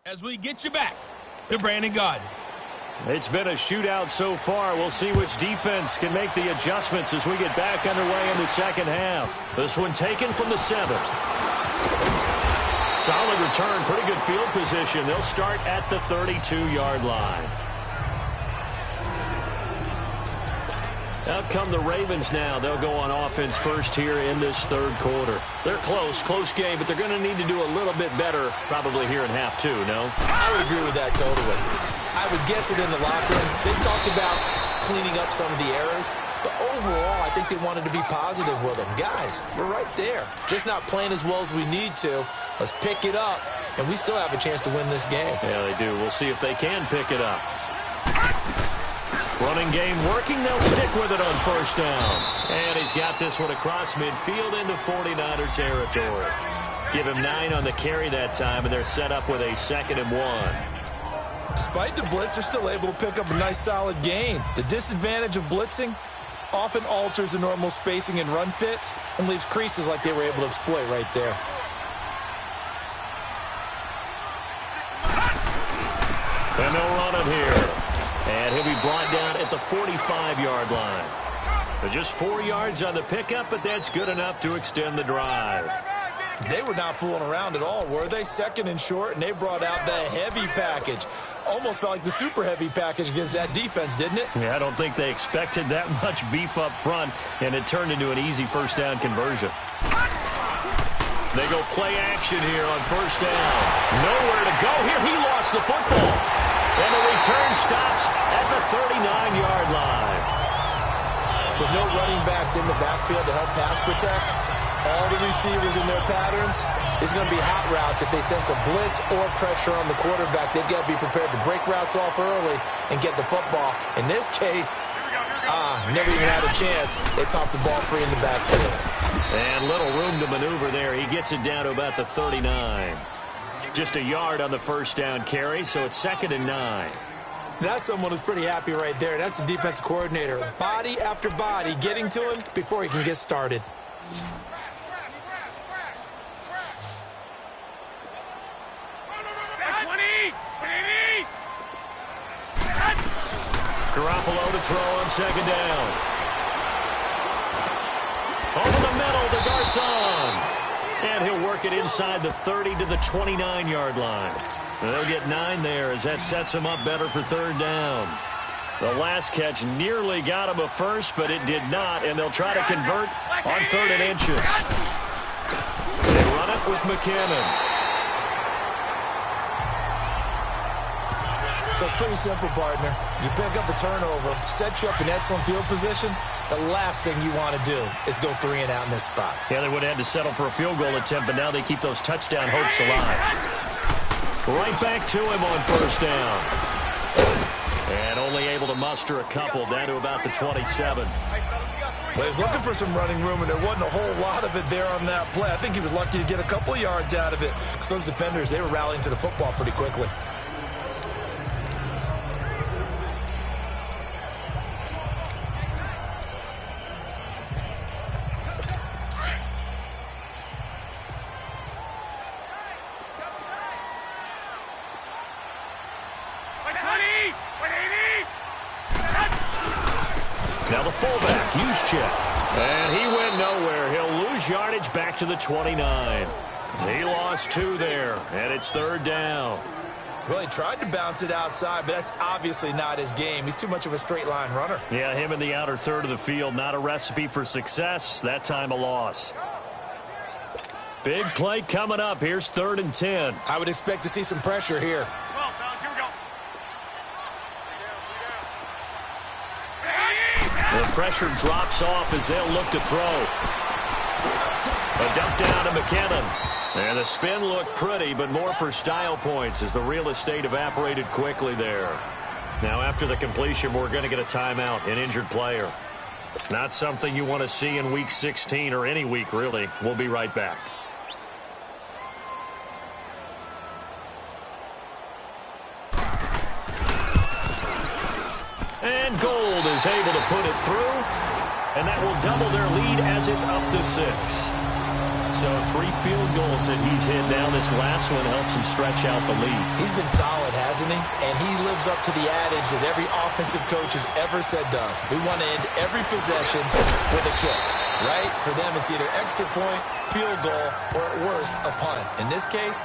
[SPEAKER 1] As we get you back to Brandon Gaudin.
[SPEAKER 2] It's been a shootout so far. We'll see which defense can make the adjustments as we get back underway in the second half. This one taken from the 7. Solid return, pretty good field position. They'll start at the 32-yard line. Out come the Ravens now. They'll go on offense first here in this third quarter. They're close game, but they're going to need to do a little bit better probably here in half 2, no?
[SPEAKER 3] I would agree with that totally. I would guess it in the locker room. They talked about cleaning up some of the errors, but overall, I think they wanted to be positive with them. Guys, we're right there. Just not playing as well as we need to. Let's pick it up, and we still have a chance to win this game.
[SPEAKER 2] Yeah, they do. We'll see if they can pick it up. Running game working. They'll stick with it on first down. And he's got this one across midfield into 49er territory. Give him 9 on the carry that time, and they're set up with a 2nd and 1.
[SPEAKER 3] Despite the blitz, they're still able to pick up a nice solid gain. The disadvantage of blitzing often alters the normal spacing and run fits and leaves creases like they were able to exploit right there.
[SPEAKER 2] And they'll run it here. And he'll be brought down at the 45-yard line. But just 4 yards on the pickup, but that's good enough to extend the drive.
[SPEAKER 3] They were not fooling around at all, were they? 2nd and short, and they brought out the heavy package. Almost felt like the super heavy package against that defense, didn't it?
[SPEAKER 2] Yeah, I don't think they expected that much beef up front, and it turned into an easy first down conversion. They go play action here on first down. Nowhere to go here. He lost the football. And the return stops at the 39-yard line.
[SPEAKER 3] With no running backs in the backfield to help pass protect, all the receivers in their patterns, it's going to be hot routes. If they sense a blitz or pressure on the quarterback, they've got to be prepared to break routes off early and get the football. In this case, never even had a chance. They popped the ball free in the backfield.
[SPEAKER 2] And little room to maneuver there. He gets it down to about the 39. Just a yard on the first down carry, so it's 2nd and 9.
[SPEAKER 3] That's someone who's pretty happy right there. That's the defensive coordinator. Body after body getting to him before he can get started.
[SPEAKER 2] Garoppolo to throw on 2nd down. Over the middle to Garcon. And he'll work it inside the 30 to the 29-yard line. They'll get 9 there as that sets him up better for 3rd down. The last catch nearly got him a first, but it did not, and they'll try to convert on 3rd and inches. They run it with McKinnon.
[SPEAKER 3] So it's pretty simple, partner. You pick up a turnover, set you up in excellent field position. The last thing you want to do is go 3 and out in this spot.
[SPEAKER 2] Yeah, they would have had to settle for a field goal attempt, but now they keep those touchdown hopes alive. Right back to him on first down. And only able to muster a couple down to about the 27.
[SPEAKER 3] Well, he was looking for some running room, and there wasn't a whole lot of it there on that play. I think he was lucky to get a couple of yards out of it because those defenders, they were rallying to the football pretty quickly.
[SPEAKER 2] Now the fullback, Juszczyk. And he went nowhere. He'll lose yardage back to the 29. He lost 2 there, and it's 3rd down.
[SPEAKER 3] Well, he tried to bounce it outside, but that's obviously not his game. He's too much of a straight line runner.
[SPEAKER 2] Yeah, him in the outer third of the field, not a recipe for success. That time a loss. Big play coming up. Here's 3rd and 10.
[SPEAKER 3] I would expect to see some pressure here.
[SPEAKER 2] The pressure drops off as they'll look to throw. A dump down to McKinnon. And the spin looked pretty, but more for style points as the real estate evaporated quickly there. Now, after the completion, we're going to get a timeout, an injured player. Not something you want to see in Week 16 or any week, really. We'll be right back. And Gold is able to put it through, and that will double their lead as it's up to 6. So 3 field goals that he's hit now. This last one helps him stretch out the lead.
[SPEAKER 3] He's been solid, hasn't he? And he lives up to the adage that every offensive coach has ever said to us. We want to end every possession with a kick, right? For them, it's either extra point, field goal, or at worst, a punt. In this case,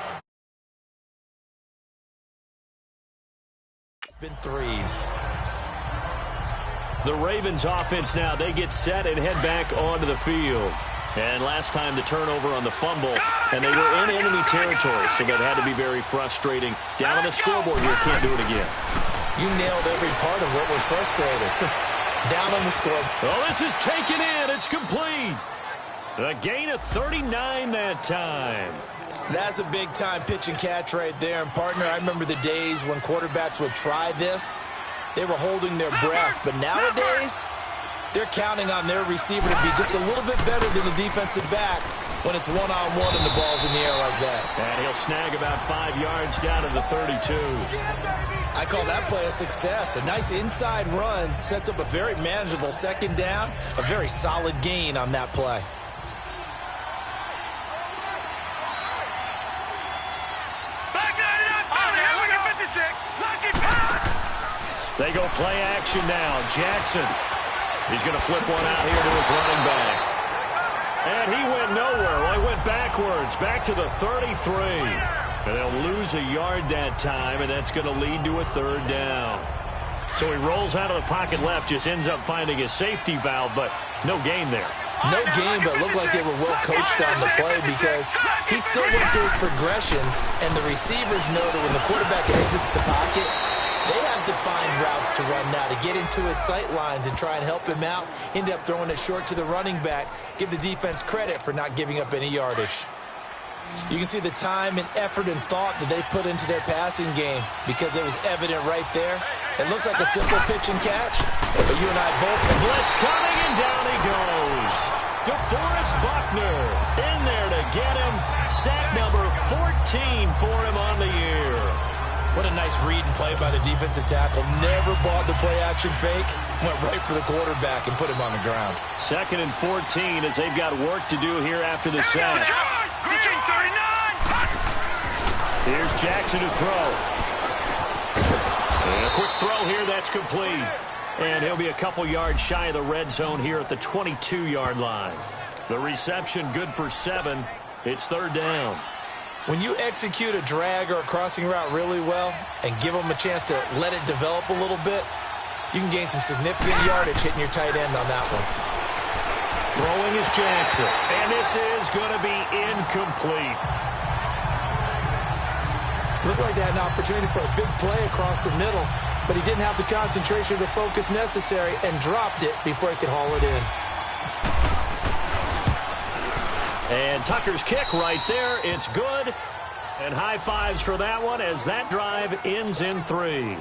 [SPEAKER 3] it's been 3s.
[SPEAKER 2] The Ravens offense now, they get set and head back onto the field. And last time the turnover on the fumble, and they were in enemy territory, so that had to be very frustrating. Down on the scoreboard here, can't do it again.
[SPEAKER 3] You nailed every part of what was frustrating. Down on the score.
[SPEAKER 2] Oh, this is taken in. It's complete. A gain of 39 that time.
[SPEAKER 3] That's a big-time pitch and catch right there. And, partner, I remember the days when quarterbacks would try this. They were holding their breath. But nowadays, they're counting on their receiver to be just a little bit better than the defensive back when it's one-on-one and the ball's in the air like that.
[SPEAKER 2] And he'll snag about 5 yards down to the 32.
[SPEAKER 3] I call that play a success. A nice inside run sets up a very manageable second down, a very solid gain on that play.
[SPEAKER 2] They go play action now. Jackson. He's going to flip one out here to his running back. And he went nowhere. Well, he went backwards, back to the 33. And they'll lose a yard that time, and that's going to lead to a 3rd down. So he rolls out of the pocket left, just ends up finding a safety valve, but no gain there.
[SPEAKER 3] No gain, but looked like they were well coached on the play because he still went through his progressions, and the receivers know that when the quarterback exits the pocket, they have defined routes to run now to get into his sight lines and try and help him out. End up throwing it short to the running back. Give the defense credit for not giving up any yardage. You can see the time and effort and thought that they put into their passing game because it was evident right there. It looks like a simple pitch and catch, but you and I both know.
[SPEAKER 2] Blitz coming, and down he goes. DeForest Buckner in there to get him. Sack number 14 for him on the year.
[SPEAKER 3] What a nice read and play by the defensive tackle. Never bought the play-action fake. Went right for the quarterback and put him on the ground.
[SPEAKER 2] 2nd and 14 as they've got work to do here after the sack. Here's Jackson to throw. And a quick throw here, that's complete. And he'll be a couple yards shy of the red zone here at the 22-yard line. The reception good for 7. It's 3rd down.
[SPEAKER 3] When you execute a drag or a crossing route really well and give them a chance to let it develop a little bit, you can gain some significant yardage hitting your tight end on that one.
[SPEAKER 2] Throwing is Jackson, and this is going to be incomplete.
[SPEAKER 3] Looked like they had an opportunity for a big play across the middle, but he didn't have the concentration or the focus necessary and dropped it before he could haul it in.
[SPEAKER 2] And Tucker's kick right there. It's good. And high fives for that one as that drive ends in 3.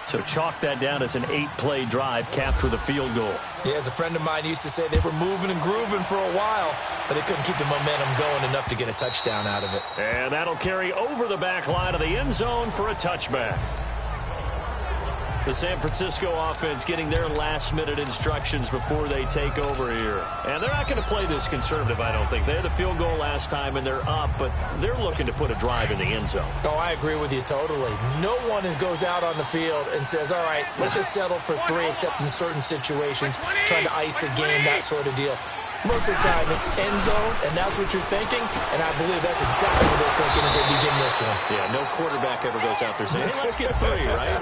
[SPEAKER 2] So chalk that down as an 8-play drive capped with a field goal.
[SPEAKER 3] Yeah, as a friend of mine used to say, they were moving and grooving for a while, but they couldn't keep the momentum going enough to get a touchdown out of it.
[SPEAKER 2] And that'll carry over the back line of the end zone for a touchback. The San Francisco offense getting their last-minute instructions before they take over here. And they're not going to play this conservative, I don't think. They had the field goal last time, and they're up, but they're looking to put a drive in the end zone.
[SPEAKER 3] Oh, I agree with you totally. No one goes out on the field and says, all right, let's just settle for 3, except in certain situations, trying to ice a game, that sort of deal. Most of the time, it's end zone, and that's what you're thinking, and I believe that's exactly what they're thinking as they begin this one.
[SPEAKER 2] Yeah, no quarterback ever goes out there saying, hey, let's get 3, right?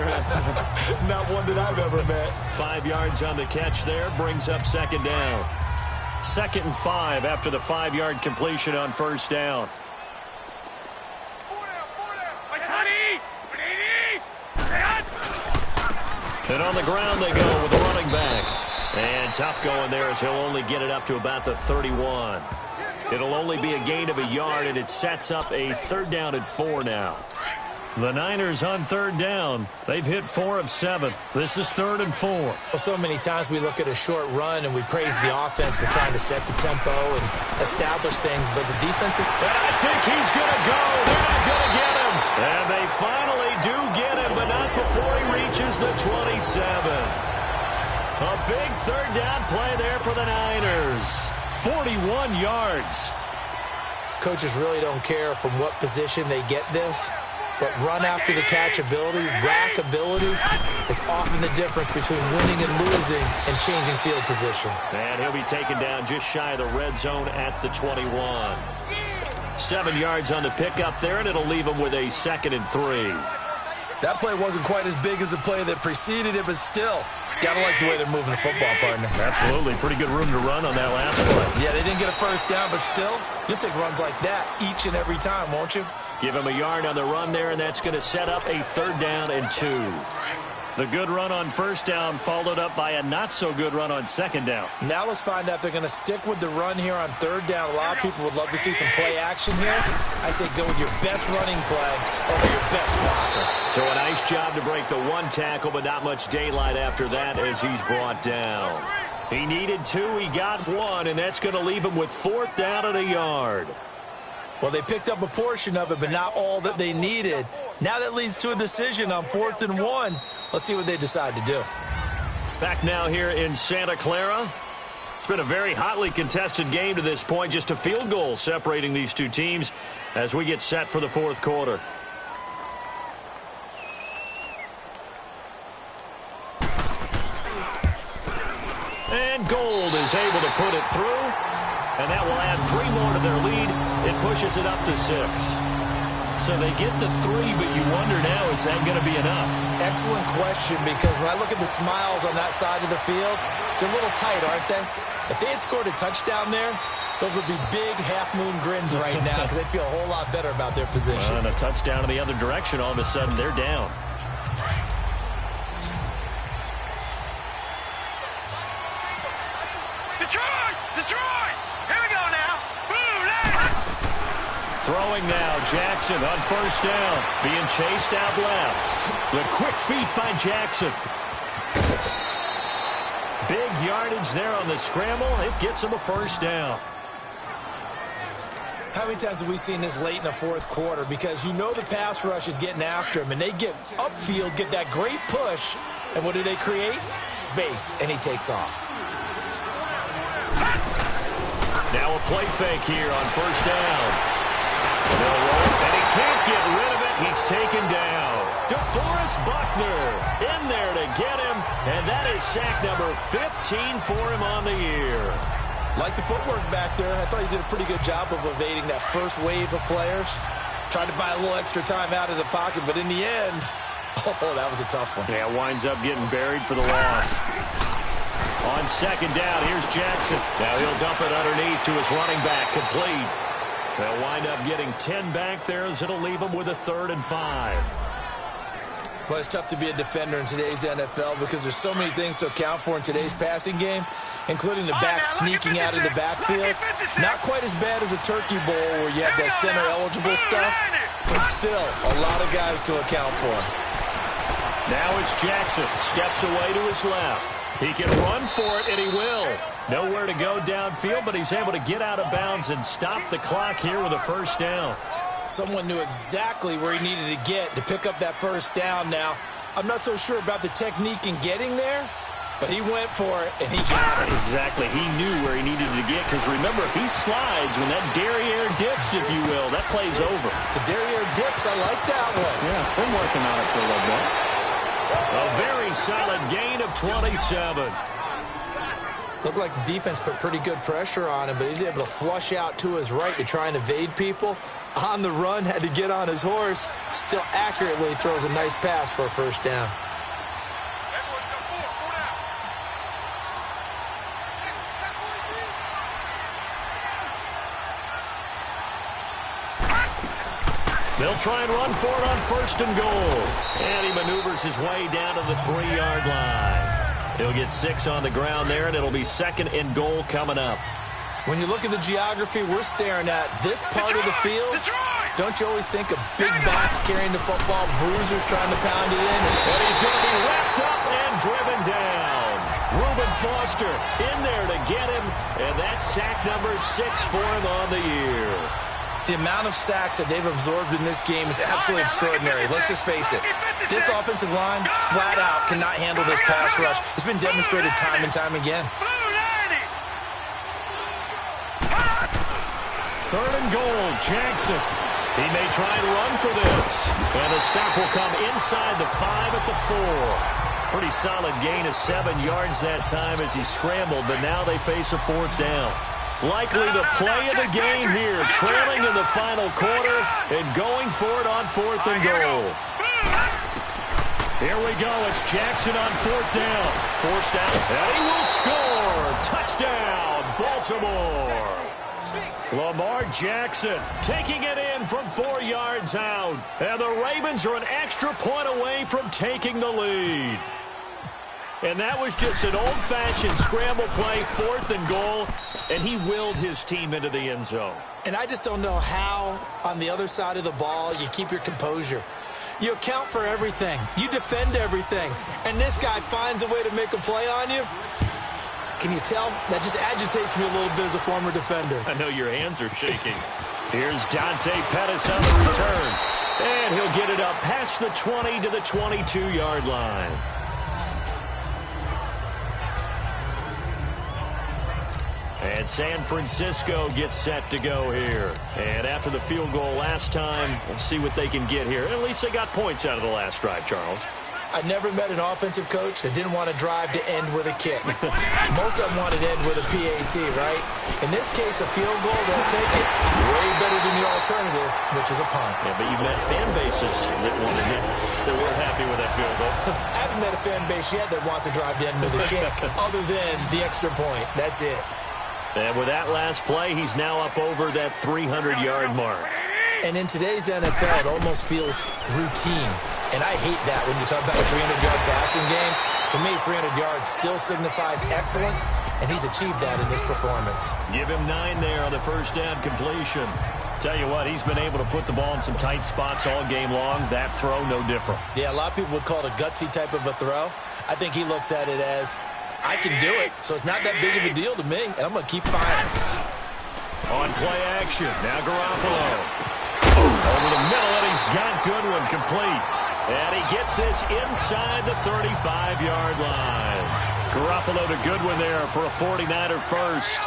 [SPEAKER 3] Not one that I've ever met.
[SPEAKER 2] 5 yards on the catch there, brings up 2nd down. 2nd and 5 after the 5-yard completion on 1st down. And on the ground they go with the running back. And tough going there as he'll only get it up to about the 31. It'll only be a gain of a yard, and it sets up a 3rd down and 4 now. The Niners on 3rd down. They've hit 4 of 7. This is 3rd and 4.
[SPEAKER 3] Well, so many times we look at a short run and we praise the offense for trying to set the tempo and establish things, but the defensive...
[SPEAKER 2] And I think he's going to go. They're not going to get him. And they finally do get him, but not before he reaches the 27. A big 3rd down play there for the Niners. 41 yards.
[SPEAKER 3] Coaches really don't care from what position they get this, but run after the catch ability, rack ability, is often the difference between winning and losing and changing field position.
[SPEAKER 2] And he'll be taken down just shy of the red zone at the 21. 7 yards on the pickup there, and it'll leave him with a 2nd and 3.
[SPEAKER 3] That play wasn't quite as big as the play that preceded it, but still, gotta like the way they're moving the football, partner.
[SPEAKER 2] Absolutely. Pretty good room to run on that last play.
[SPEAKER 3] Yeah, they didn't get a first down, but still, you'll take runs like that each and every time, won't you?
[SPEAKER 2] Give him a yard on the run there, and that's going to set up a 3rd down and 2. The good run on 1st down followed up by a not-so-good run on 2nd down.
[SPEAKER 3] Now let's find out if they're going to stick with the run here on 3rd down. A lot of people would love to see some play action here. I say go with your best running play over your best blocker.
[SPEAKER 2] So a nice job to break the 1 tackle, but not much daylight after that as he's brought down. He needed 2, he got 1, and that's going to leave him with 4th down and a yard.
[SPEAKER 3] Well, they picked up a portion of it, but not all that they needed. Now that leads to a decision on 4th and 1. Let's see what they decide to do.
[SPEAKER 2] Back now here in Santa Clara. It's been a very hotly contested game to this point. Just a field goal separating these two teams as we get set for the 4th quarter. And Gold is able to put it through. And that will add 3 more to their lead. It pushes it up to 6. So they get the 3, but you wonder now, is that going to be enough?
[SPEAKER 3] Excellent question, because when I look at the smiles on that side of the field, they're a little tight, aren't they? If they had scored a touchdown there, those would be big half-moon grins right now because they'd feel a whole lot better about their position.
[SPEAKER 2] And a touchdown in the other direction, all of a sudden they're down.
[SPEAKER 5] Detroit! Here we go now. Boom,
[SPEAKER 2] Throwing now, Jackson on 1st down. Being chased out left. The quick feet by Jackson. Big yardage there on the scramble. It gets him a 1st down.
[SPEAKER 3] How many times have we seen this late in the 4th quarter? Because you know the pass rush is getting after him, and they get upfield, get that great push, and what do they create? Space, and he takes off.
[SPEAKER 2] Now a play fake here on 1st down. And he can't get rid of it. He's taken down. DeForest Buckner in there to get him, and that is sack number 15 for him on the year.
[SPEAKER 3] Like the footwork back there, I thought he did a pretty good job of evading that first wave of players. Tried to buy a little extra time out of the pocket, but in the end, oh, that was a tough one.
[SPEAKER 2] Yeah, winds up getting buried for the loss. On 2nd down, here's Jackson. Now he'll dump it underneath to his running back, complete. They'll wind up getting 10 back there as it'll leave him with a 3rd and 5.
[SPEAKER 3] Well, it's tough to be a defender in today's NFL because there's so many things to account for in today's passing game, including the back sneaking out of the backfield. Not quite as bad as a Turkey Bowl where you have that center-eligible stuff, but still a lot of guys to account for.
[SPEAKER 2] Now it's Jackson. Steps away to his left. He can run for it, and he will. Nowhere to go downfield, but he's able to get out of bounds and stop the clock here with a 1st down.
[SPEAKER 3] Someone knew exactly where he needed to get to pick up that 1st down now. I'm not so sure about the technique in getting there, but he went for it, and he got it.
[SPEAKER 2] Exactly. He knew where he needed to get, because remember, if he slides, when that derriere dips, if you will, that play's over.
[SPEAKER 3] The derriere dips, I like that one.
[SPEAKER 2] Yeah, been working on it for a little bit. A very solid gain of 27.
[SPEAKER 3] Looked like the defense put pretty good pressure on him, but he's able to flush out to his right to try and evade people. On the run, had to get on his horse. Still accurately throws a nice pass for a 1st down.
[SPEAKER 2] They'll try and run for it on 1st and goal. And he maneuvers his way down to the 3-yard line. He'll get 6 on the ground there, and it'll be 2nd and goal coming up.
[SPEAKER 3] When you look at the geography we're staring at, this part of the field, don't you always think of big backs carrying the football, bruisers trying to pound it in?
[SPEAKER 2] And he's going to be wrapped up and driven down. Reuben Foster in there to get him, and that's sack number 6 for him on the year.
[SPEAKER 3] The amount of sacks that they've absorbed in this game is absolutely extraordinary. Let's just face it. This offensive line, flat out, cannot handle this pass rush. It's been demonstrated time and time again.
[SPEAKER 2] 3rd and goal. Jackson. He may try and run for this. And the stop will come inside the 5 at the 4. Pretty solid gain of 7 yards that time as he scrambled, but now they face a 4th down. Likely the play of the game here, trailing in the final quarter and going for it on 4th and goal. Here we go. It's Jackson on 4th down. Forced out, and he will score. Touchdown, Baltimore. Lamar Jackson taking it in from 4 yards out. And the Ravens are an extra point away from taking the lead. And that was just an old-fashioned scramble play, 4th and goal, and he willed his team into the end zone.
[SPEAKER 3] And I just don't know how, on the other side of the ball, you keep your composure. You account for everything. You defend everything. And this guy finds a way to make a play on you. Can you tell? That just agitates me a little bit as a former defender.
[SPEAKER 2] I know your hands are shaking. Here's Dante Pettis on the return. And he'll get it up past the 20 to the 22-yard line. And San Francisco gets set to go here. And after the field goal last time, we'll see what they can get here. At least they got points out of the last drive, Charles.
[SPEAKER 3] I never met an offensive coach that didn't want to drive to end with a kick. Most of them wanted to end with a PAT, right? In this case, a field goal, they'll take it. Way better than the alternative, which is a punt.
[SPEAKER 2] Yeah, but you've met fan bases that wanted it. They weren't happy with that field goal.
[SPEAKER 3] I haven't met a fan base yet that wants to drive to end with a kick, other than the extra point. That's it.
[SPEAKER 2] And with that last play, he's now up over that 300-yard mark.
[SPEAKER 3] And in today's NFL, it almost feels routine. And I hate that when you talk about a 300-yard passing game. To me, 300 yards still signifies excellence, and he's achieved that in this performance.
[SPEAKER 2] Give him 9 there on the first down completion. Tell you what, he's been able to put the ball in some tight spots all game long. That throw, no different.
[SPEAKER 3] Yeah, a lot of people would call it a gutsy type of a throw. I think he looks at it as, I can do it, so it's not that big of a deal to me, and I'm going to keep firing.
[SPEAKER 2] On play action, now Garoppolo. Over the middle, and he's got Goodwin complete. And he gets this inside the 35-yard line. Garoppolo to Goodwin there for a 49er first.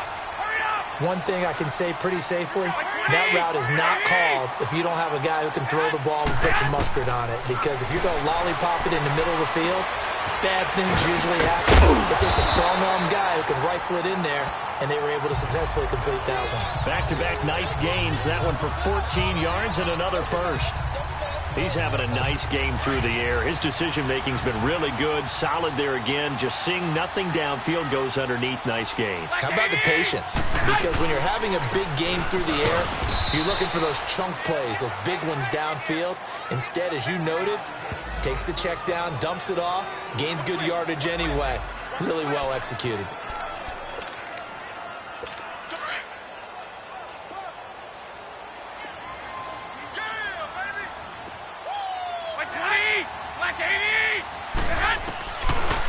[SPEAKER 3] One thing I can say pretty safely, that route is not called if you don't have a guy who can throw the ball and put some mustard on it. Because if you're going to lollipop it in the middle of the field, bad things usually happen. It takes a strong-arm guy who can rifle it in there, and they were able to successfully complete that one.
[SPEAKER 2] Back-to-back nice gains. That one for 14 yards and another first. He's having a nice game through the air. His decision-making's been really good. Solid there again. Just seeing nothing downfield, goes underneath. Nice gain.
[SPEAKER 3] How about the patience? Because when you're having a big game through the air, you're looking for those chunk plays, those big ones downfield. Instead, as you noted, takes the check down, dumps it off, gains good yardage anyway. Really well executed.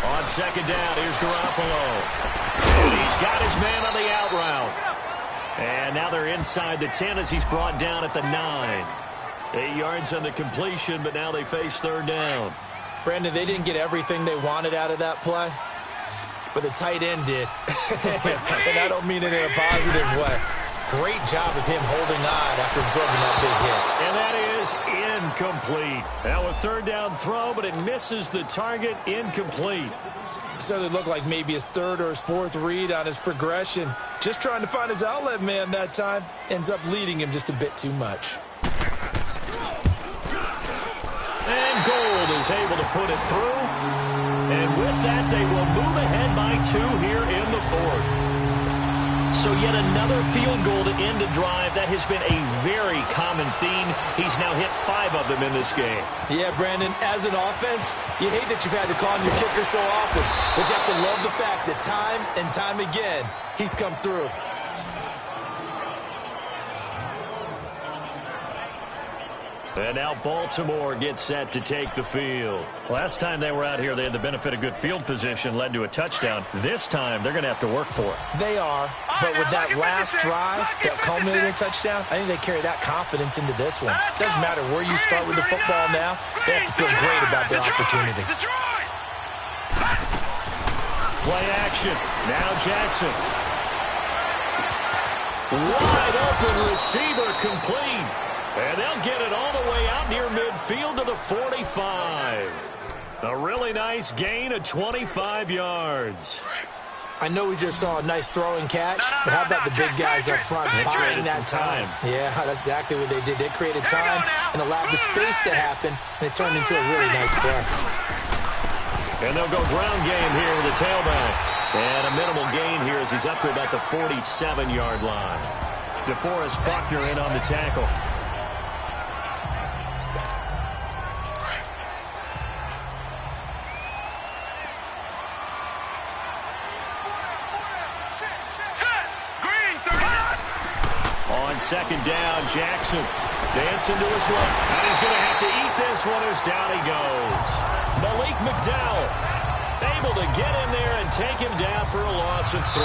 [SPEAKER 2] On second down, here's Garoppolo. And he's got his man on the out route. And now they're inside the 10 as he's brought down at the 9. 8 yards on the completion, but now they face third down.
[SPEAKER 3] Brandon, they didn't get everything they wanted out of that play, but the tight end did. And I don't mean it in a positive way. Great job of him holding on after absorbing that big hit.
[SPEAKER 2] And that is incomplete. Now a third down throw, but it misses the target. Incomplete.
[SPEAKER 3] So it looked like maybe his third or his fourth read on his progression. Just trying to find his outlet man that time. Ends up leading him just a bit too much.
[SPEAKER 2] And Gold is able to put it through. And with that, they will move ahead by 2 here in the fourth. So yet another field goal to end a drive. That has been a very common theme. He's now hit 5 of them in this game.
[SPEAKER 3] Yeah, Brandon, as an offense, you hate that you've had to call on your kicker so often. But you have to love the fact that time and time again, he's come through.
[SPEAKER 2] And now Baltimore gets set to take the field. Last time they were out here, they had the benefit of good field position, led to a touchdown. This time, they're going to have to work for it.
[SPEAKER 3] They are, but with that last drive that culminated in a touchdown, I think they carry that confidence into this one. Doesn't matter where you start with the football now, they have to feel great about their opportunity.
[SPEAKER 2] Play action. Now Jackson. Wide open receiver complete. And they'll get it all the way out near midfield to the 45. A really nice gain of 25 yards.
[SPEAKER 3] I know we just saw a nice throwing catch, but how about the big guys up front buying that time? Yeah, that's exactly what they did. They created time and allowed the space to happen, and it turned into a really nice play.
[SPEAKER 2] And they'll go ground game here with a tailback. And a minimal gain here as he's up to about the 47-yard line. DeForest Buckner in on the tackle. On second down, Jackson dancing to his left. And he's going to have to eat this one as down he goes. Malik McDowell able to get in there and take him down for a loss of 3.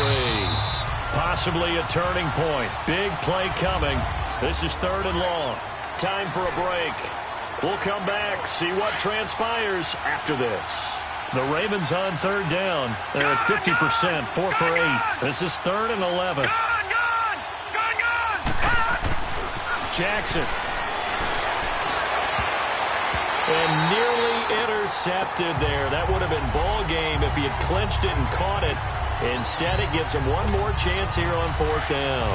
[SPEAKER 2] Possibly a turning point. Big play coming. This is 3rd and long. Time for a break. We'll come back, see what transpires after this. The Ravens on 3rd down. They're at 50%, 4 for 8. This is 3rd and 11. Jackson. And nearly intercepted there. That would have been ball game if he had clinched it and caught it. Instead, it gives him one more chance here on 4th down.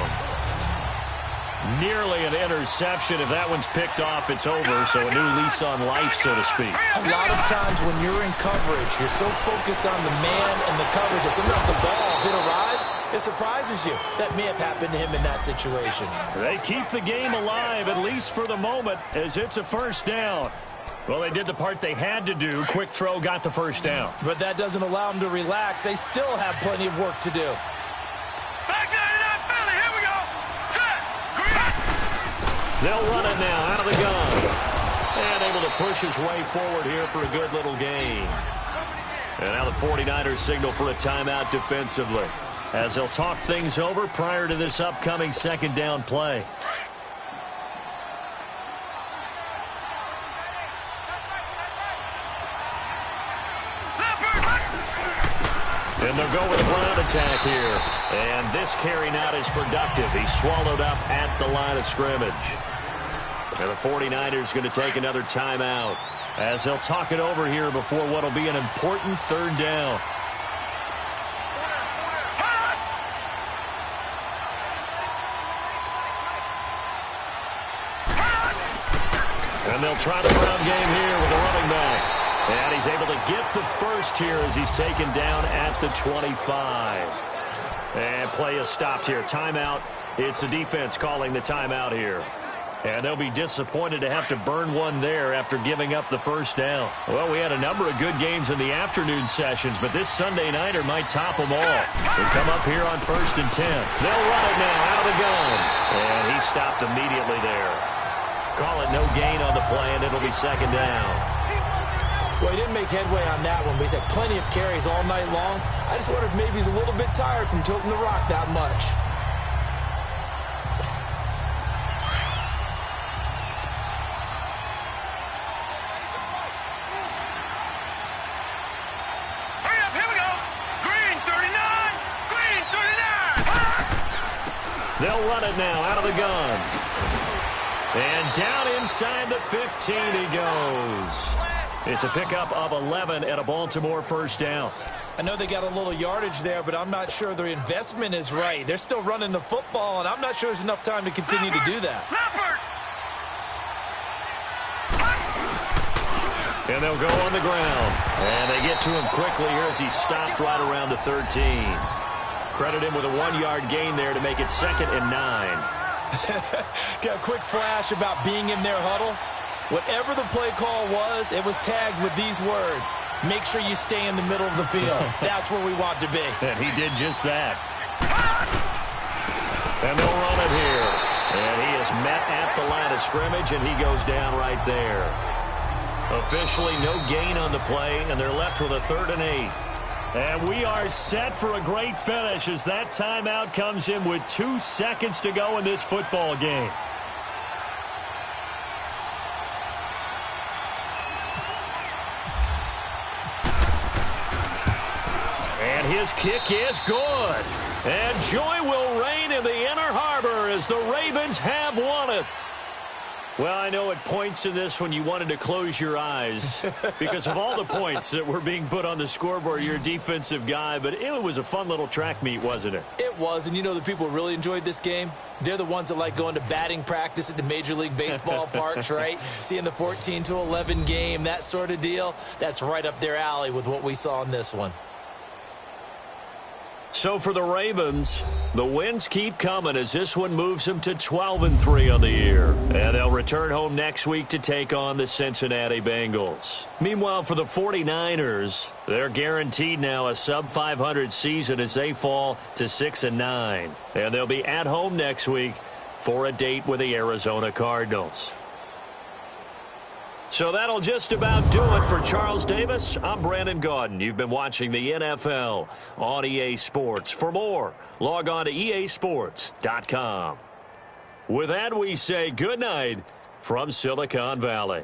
[SPEAKER 2] Nearly an interception. If that one's picked off, it's over. So a new lease on life, so to speak.
[SPEAKER 3] A lot of times when you're in coverage, you're so focused on the man and the coverage that sometimes the ball, if it arrives, it surprises you. That may have happened to him in that situation.
[SPEAKER 2] They keep the game alive, at least for the moment, as it's a 1st down. Well, they did the part they had to do. Quick throw got the 1st down.
[SPEAKER 3] But that doesn't allow them to relax. They still have plenty of work to do.
[SPEAKER 5] Back 99 Philly, here we go. Set.
[SPEAKER 2] They'll run it now out of the gun. And able to push his way forward here for a good little gain. And now the 49ers signal for a timeout defensively, as they'll talk things over prior to this upcoming 2nd down play. And they'll go with a ground attack here. And this carry not as productive. He's swallowed up at the line of scrimmage. And the 49ers going to take another timeout as they'll talk it over here before what will be an important 3rd down. And they'll try the ground game here with a running back. And he's able to get the 1st here as he's taken down at the 25. And play is stopped here. Timeout. It's the defense calling the timeout here. And they'll be disappointed to have to burn one there after giving up the 1st down. Well, we had a number of good games in the afternoon sessions, but this Sunday nighter might top them all. They come up here on 1st and 10. They'll run it now out of the gun. And he stopped immediately there. Call it no gain on the play, and it'll be 2nd down.
[SPEAKER 3] Well, he didn't make headway on that one, but he's had plenty of carries all night long. I just wonder if maybe he's a little bit tired from tilting the rock that much.
[SPEAKER 5] Hurry up, here we go. Green 39. Green 39.
[SPEAKER 2] They'll run it now out of the gun. And down inside the 15 he goes. It's a pickup of 11 and a Baltimore 1st down.
[SPEAKER 3] I know they got a little yardage there, but I'm not sure their investment is right. They're still running the football, and I'm not sure there's enough time to continue to do that.
[SPEAKER 2] And they'll go on the ground. And they get to him quickly here as he stopped right around the 13. Credit him with a 1-yard gain there to make it 2nd and 9.
[SPEAKER 3] Got a quick flash about being in their huddle. Whatever the play call was, it was tagged with these words: make sure you stay in the middle of the field. That's where we want to be.
[SPEAKER 2] And he did just that. And they'll run it here. And he is met at the line of scrimmage, and he goes down right there. Officially no gain on the play, and they're left with a 3rd and 8. And we are set for a great finish as that timeout comes in with 2 seconds to go in this football game. And his kick is good. And joy will reign in the Inner Harbor as the Ravens have won it. Well, I know at points in this when you wanted to close your eyes because of all the points that were being put on the scoreboard. You're a defensive guy, but it was a fun little track meet, wasn't it?
[SPEAKER 3] It was, and you know the people who really enjoyed this game? They're the ones that like going to batting practice at the Major League Baseball parks, right? Seeing the 14-11 game, that sort of deal. That's right up their alley with what we saw in this one.
[SPEAKER 2] So for the Ravens, the wins keep coming as this one moves them to 12-3 on the year. And they'll return home next week to take on the Cincinnati Bengals. Meanwhile, for the 49ers, they're guaranteed now a sub-500 season as they fall to 6-9. And they'll be at home next week for a date with the Arizona Cardinals. So that'll just about do it for Charles Davis. I'm Brandon Gaudin. You've been watching the NFL on EA Sports. For more, log on to easports.com. With that, we say good night from Silicon Valley.